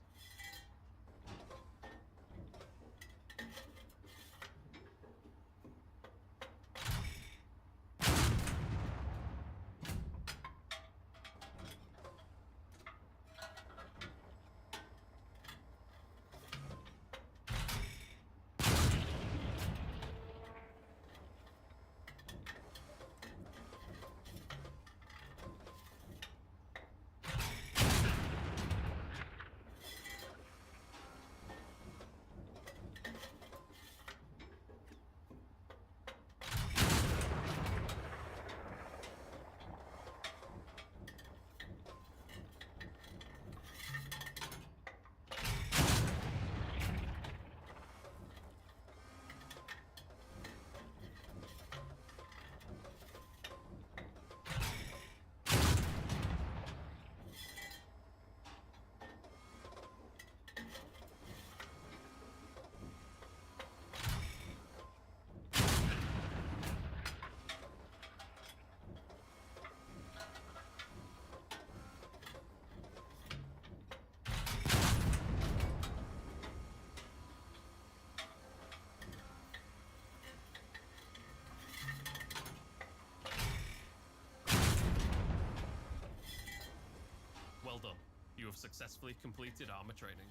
Well done. You have successfully completed armor training.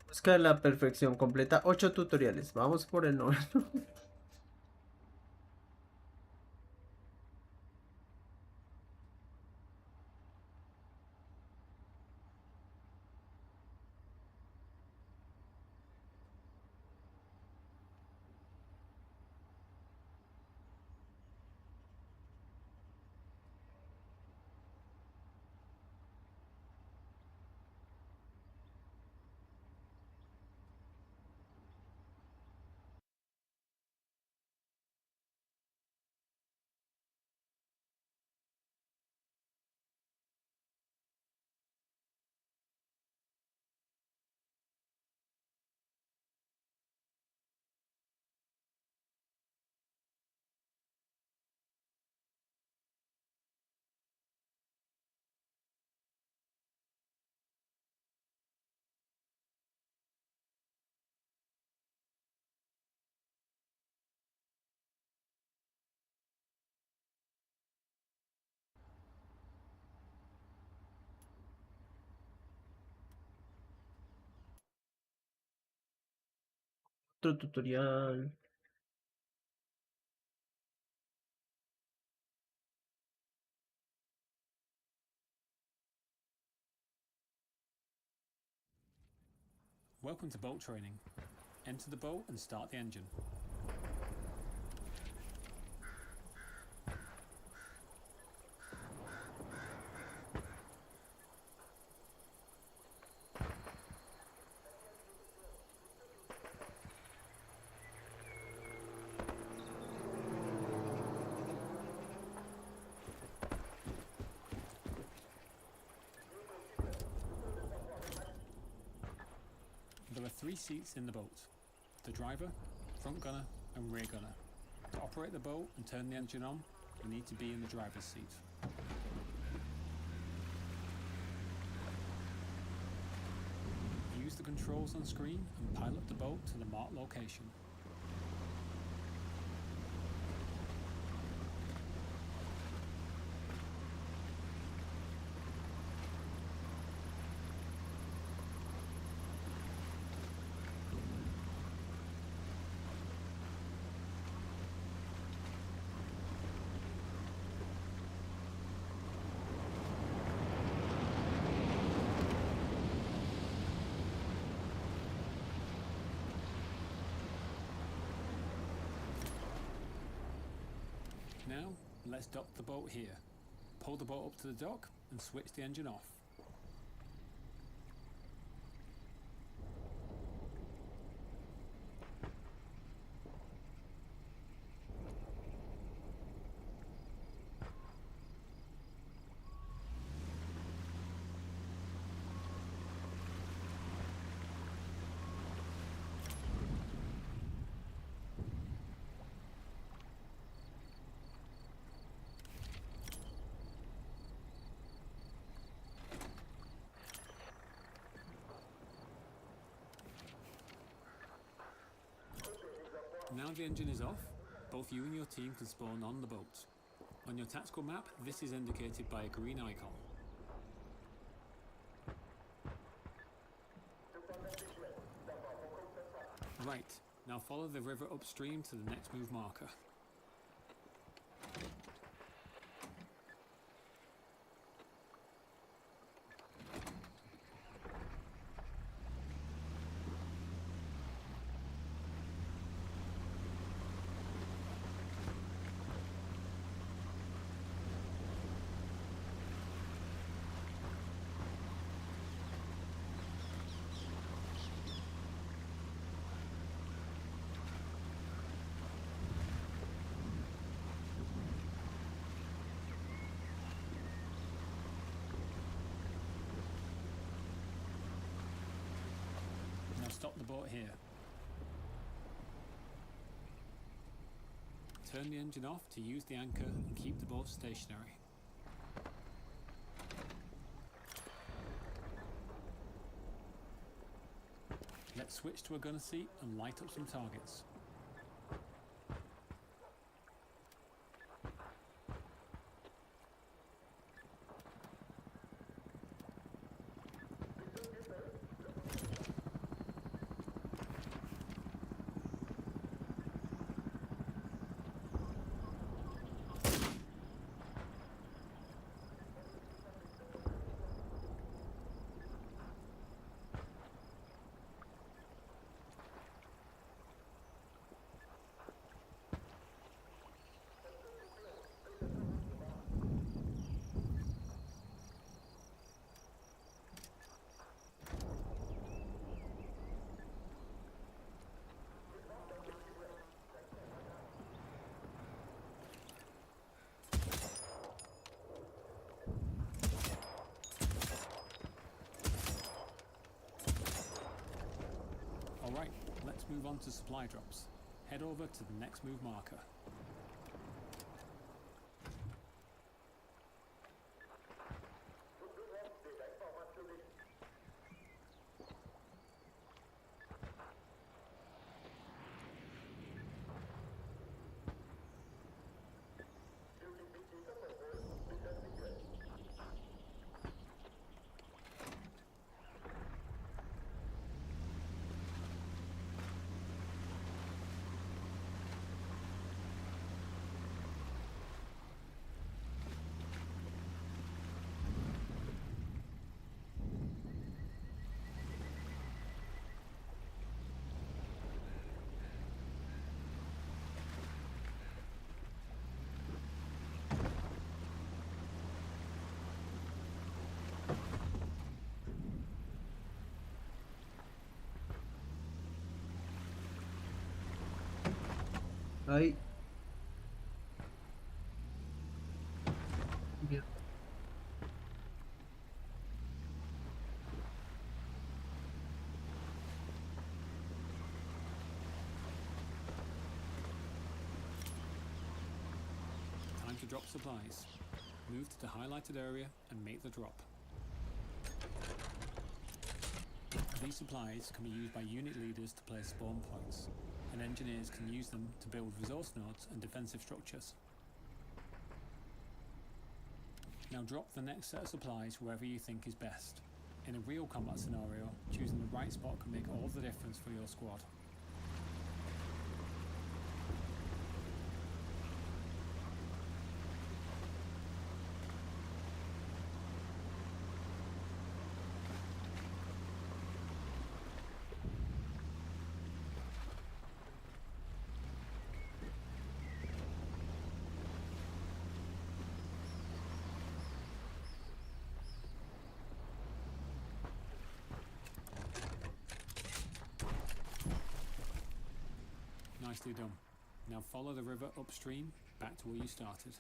Busca la perfección. Completa 8 tutoriales. Vamos por el 9. Otro tutorial. Welcome to boat training. Enter the boat and start the engine. There are 3 seats in the boat: the driver, front gunner and rear gunner. To operate the boat and turn the engine on, you need to be in the driver's seat. Use the controls on screen and pilot the boat to the marked location. Now, let's dock the boat here. Pull the boat up to the dock and switch the engine off. Now the engine is off, both you and your team can spawn on the boat. On your tactical map, this is indicated by a green icon. Right, now follow the river upstream to the next move marker. Now stop the boat here. Turn the engine off to use the anchor and keep the boat stationary. Let's switch to a gunner seat and light up some targets. Alright, let's move on to supply drops. Head over to the next move marker. Ahí. Bien. Time to drop supplies. Move to the highlighted area and make the drop. These supplies can be used by unit leaders to place spawn points, and engineers can use them to build resource nodes and defensive structures. Now drop the next set of supplies wherever you think is best. In a real combat scenario, choosing the right spot can make all the difference for your squad. Nicely done. Now follow the river upstream back to where you started.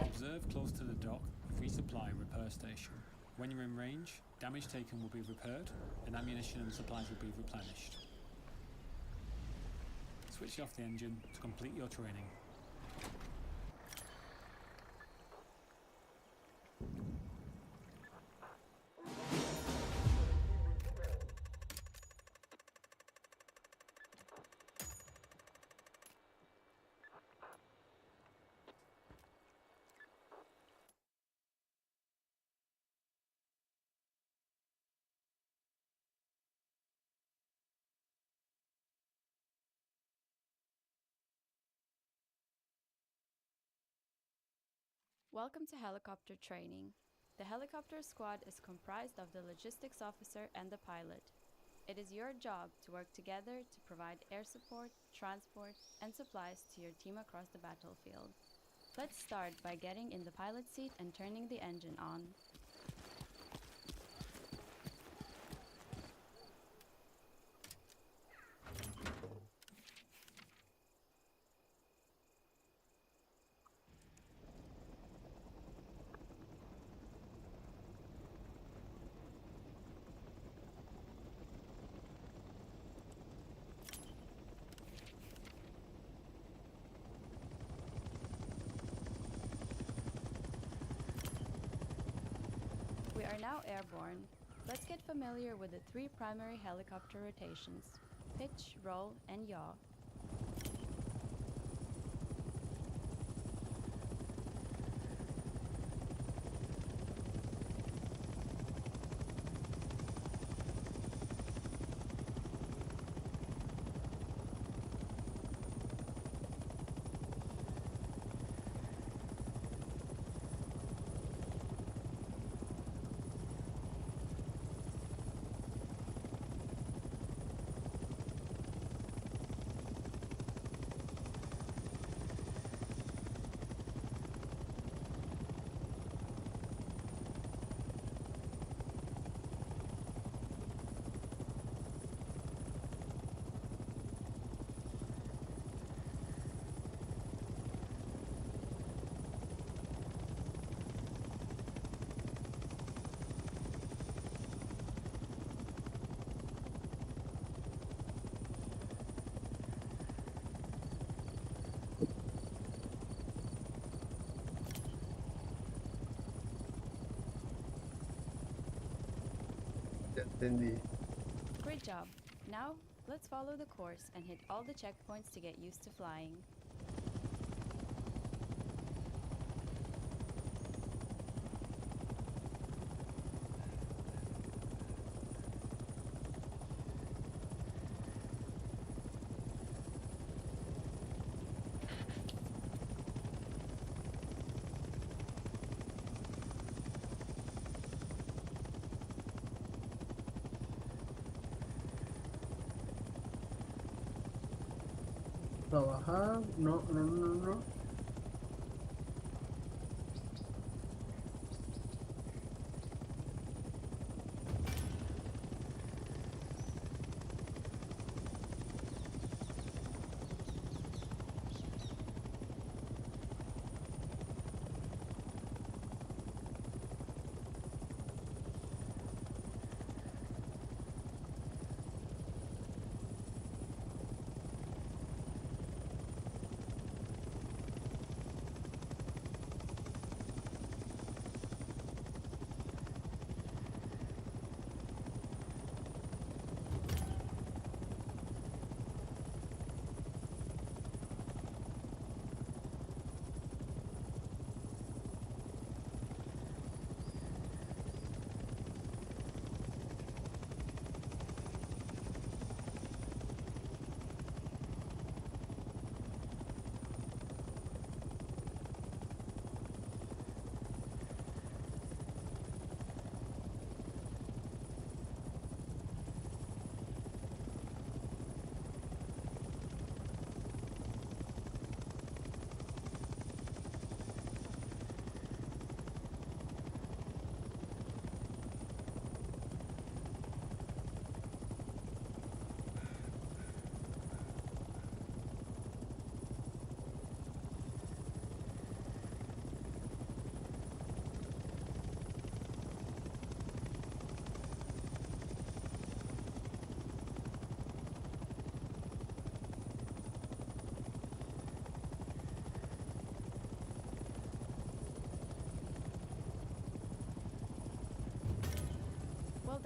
Observe close to the dock, resupply and repair station. When you're in range, damage taken will be repaired and ammunition and supplies will be replenished. Switch off the engine to complete your training. Welcome to helicopter training. The helicopter squad is comprised of the logistics officer and the pilot. It is your job to work together to provide air support, transport, and supplies to your team across the battlefield. Let's start by getting in the pilot seat and turning the engine on. We are now airborne. Let's get familiar with the 3 primary helicopter rotations: pitch, roll, and yaw. Ya entendí. Great job. Now, let's follow the course and hit all the checkpoints to get used to flying. Trabajar. No, no, no, no.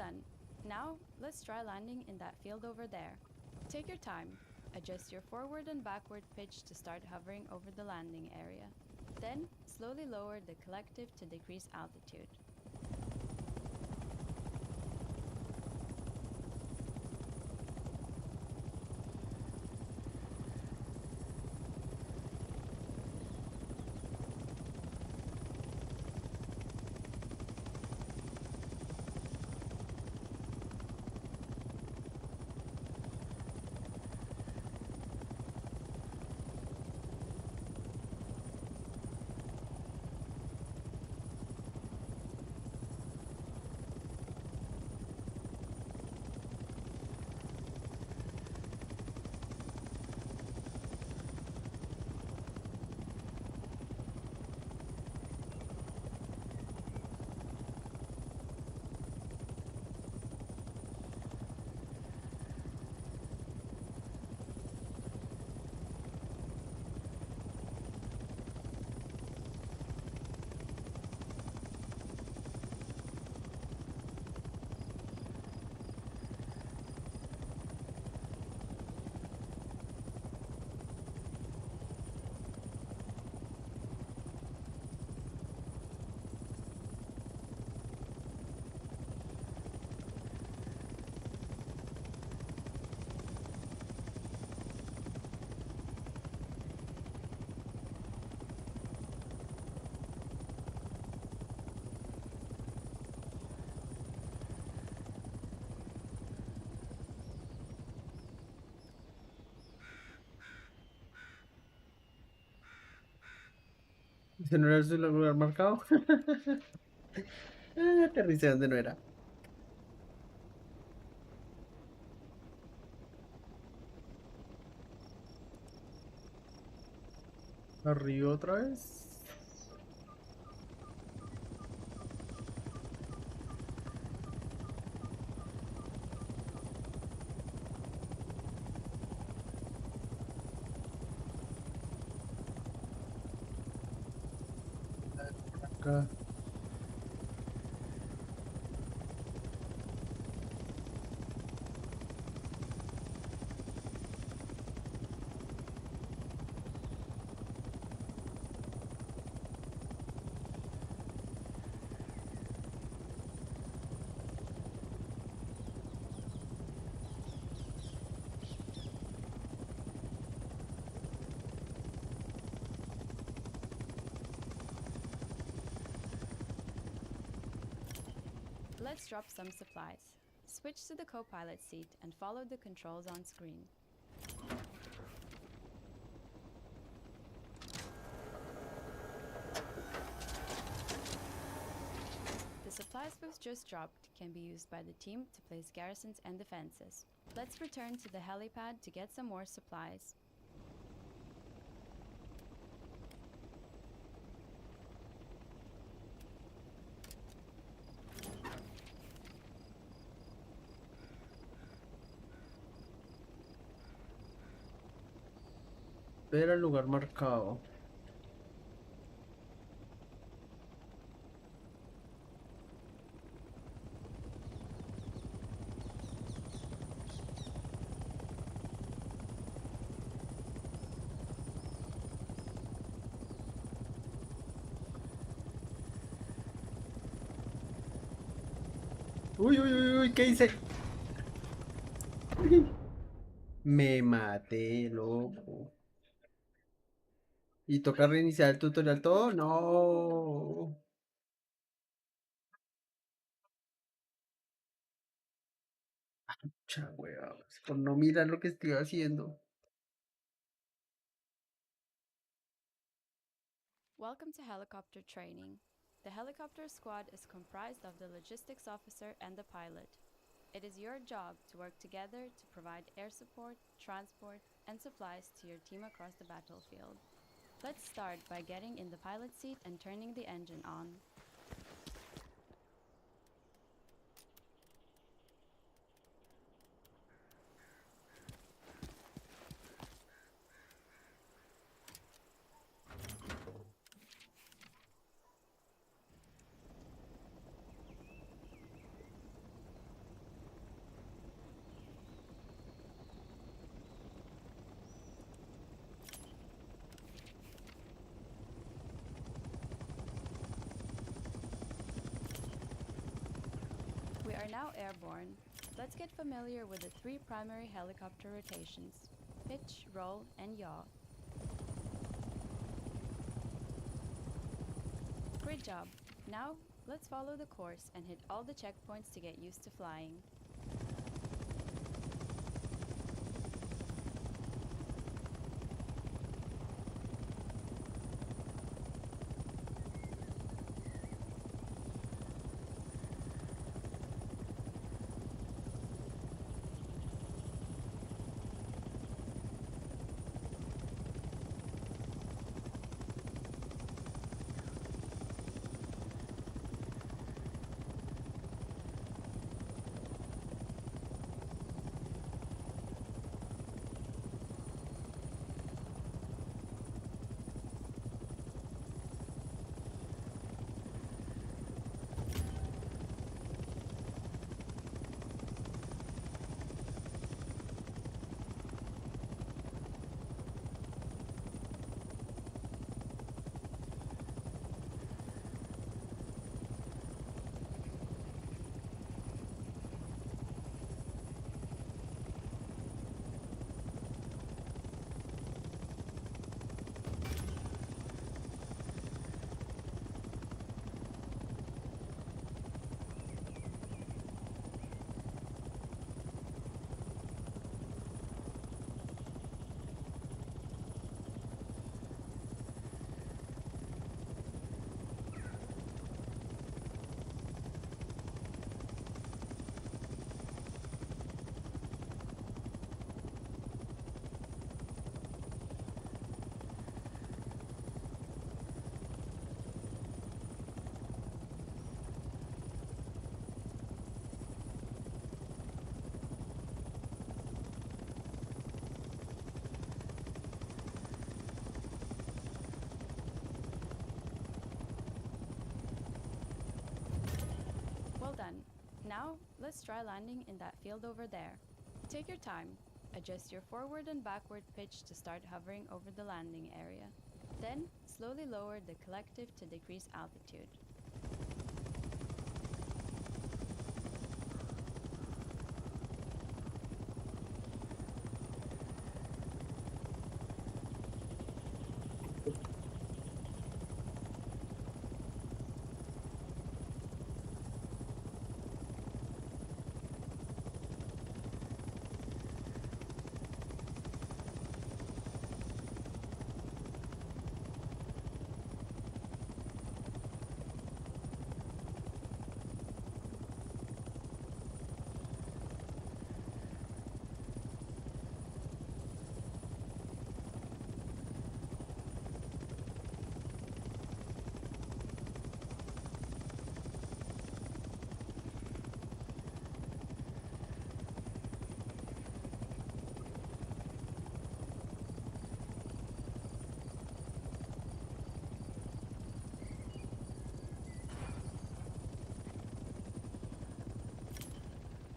done. Now, let's try landing in that field over there. Take your time. Adjust your forward and backward pitch to start hovering over the landing area. Then, slowly lower the collective to decrease altitude. ¿Ese no era el lugar marcado? Aterricé donde no era. Arriba otra vez. Acá. Let's drop some supplies. Switch to the co-pilot seat and follow the controls on screen. The supplies we've just dropped can be used by the team to place garrisons and defenses. Let's return to the helipad to get some more supplies. Ver el lugar marcado. Uy, uy, uy, uy, ¿qué hice? Me maté, loco. ¿Y toca reiniciar el tutorial todo? No. Cha, weón, por no mirar lo que estoy haciendo. Welcome to helicopter training. The helicopter squad is comprised of the logistics officer and the pilot. It is your job to work together to provide air support, transport, and supplies to your team across the battlefield. Let's start by getting in the pilot seat and turning the engine on. now airborne, let's get familiar with the 3 primary helicopter rotations: pitch, roll, and yaw. Great job! Now, let's follow the course and hit all the checkpoints to get used to flying. Well done. Now, let's try landing in that field over there. Take your time. Adjust your forward and backward pitch to start hovering over the landing area. Then, slowly lower the collective to decrease altitude.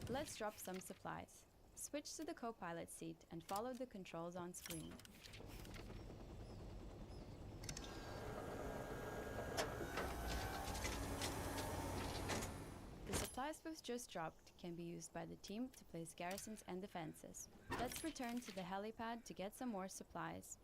Let's drop some supplies. Switch to the co-pilot seat and follow the controls on screen. The supplies we've just dropped can be used by the team to place garrisons and defenses. Let's return to the helipad to get some more supplies.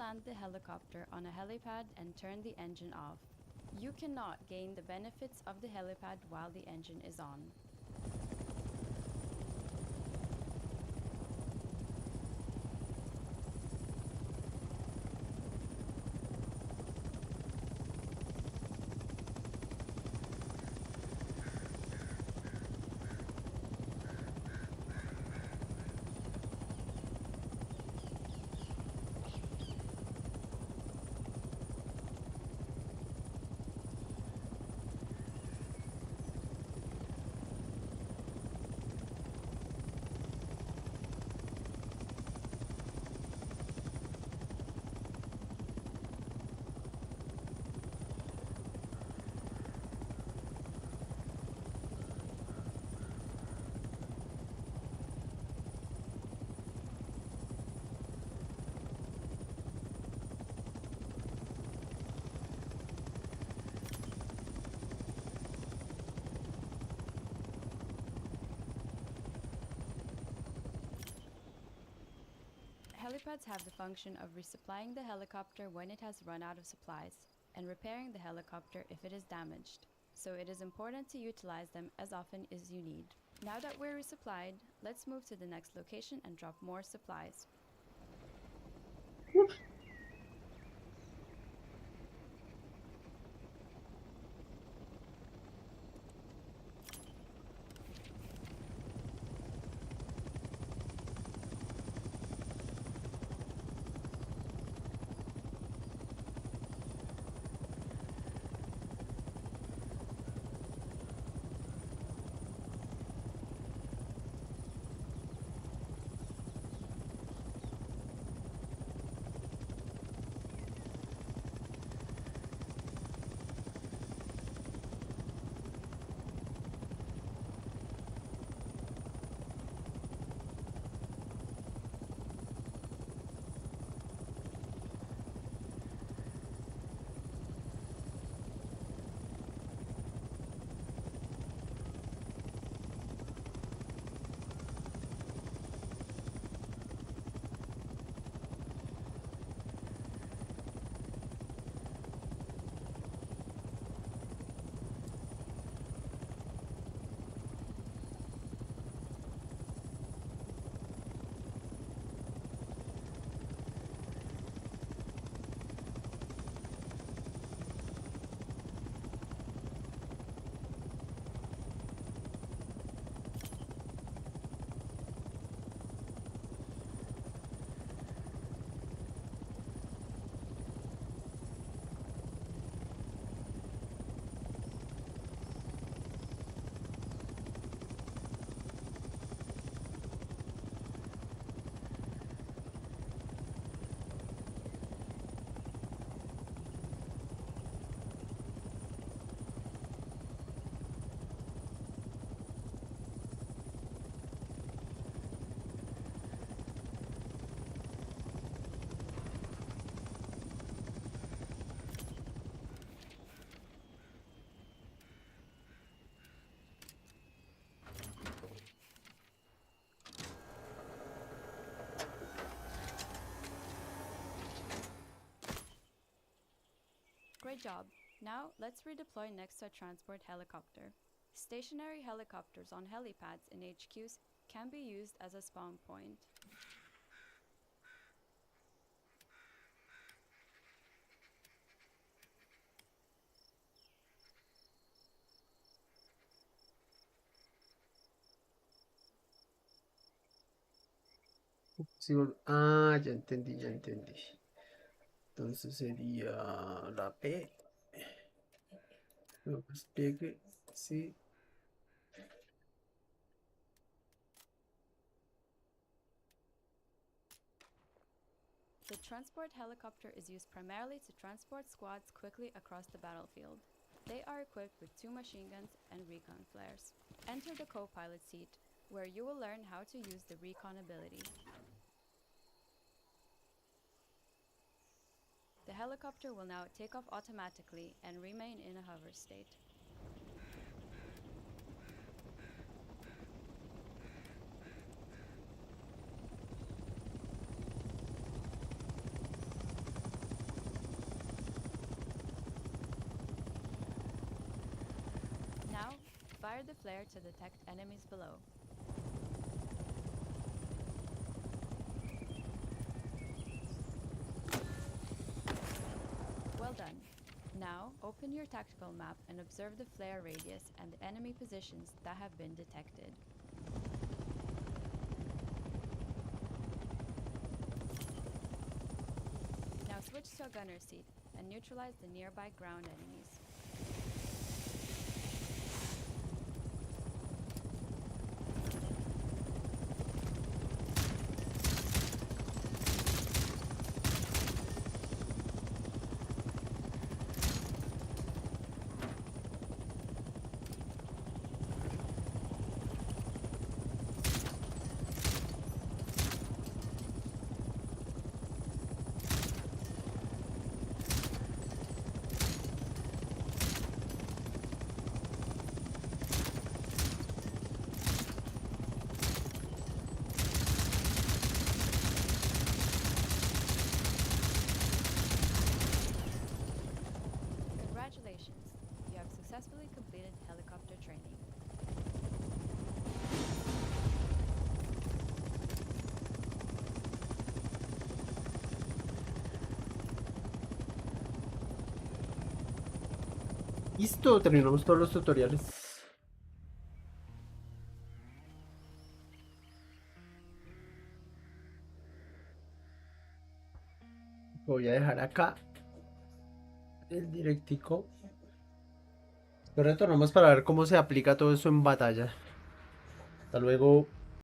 land the helicopter on a helipad and turn the engine off. You cannot gain the benefits of the helipad while the engine is on. Helipads have the function of resupplying the helicopter when it has run out of supplies, and repairing the helicopter if it is damaged, so it is important to utilize them as often as you need. Now that we're resupplied, let's move to the next location and drop more supplies. Great job. Now let's redeploy next to a transport helicopter. Stationary helicopters on helipads in HQs can be used as a spawn point. Sí, ah, ya entendí, ya entendí. Entonces sería la P. Luego despliegue, sí. The transport helicopter is used primarily to transport squads quickly across the battlefield. They are equipped with 2 machine guns and recon flares. Enter the co-pilot seat, where you will learn how to use the recon ability. The helicopter will now take off automatically and remain in a hover state. Fire the flare to detect enemies below. Well done. Now, open your tactical map and observe the flare radius and the enemy positions that have been detected. Now switch to a gunner seat and neutralize the nearby ground enemies. Congratulations, you have successfully completed helicopter training. Listo, terminamos todos los tutoriales. Voy a dejar acá el directico. Lo retornamos para ver cómo se aplica todo eso en batalla. Hasta luego.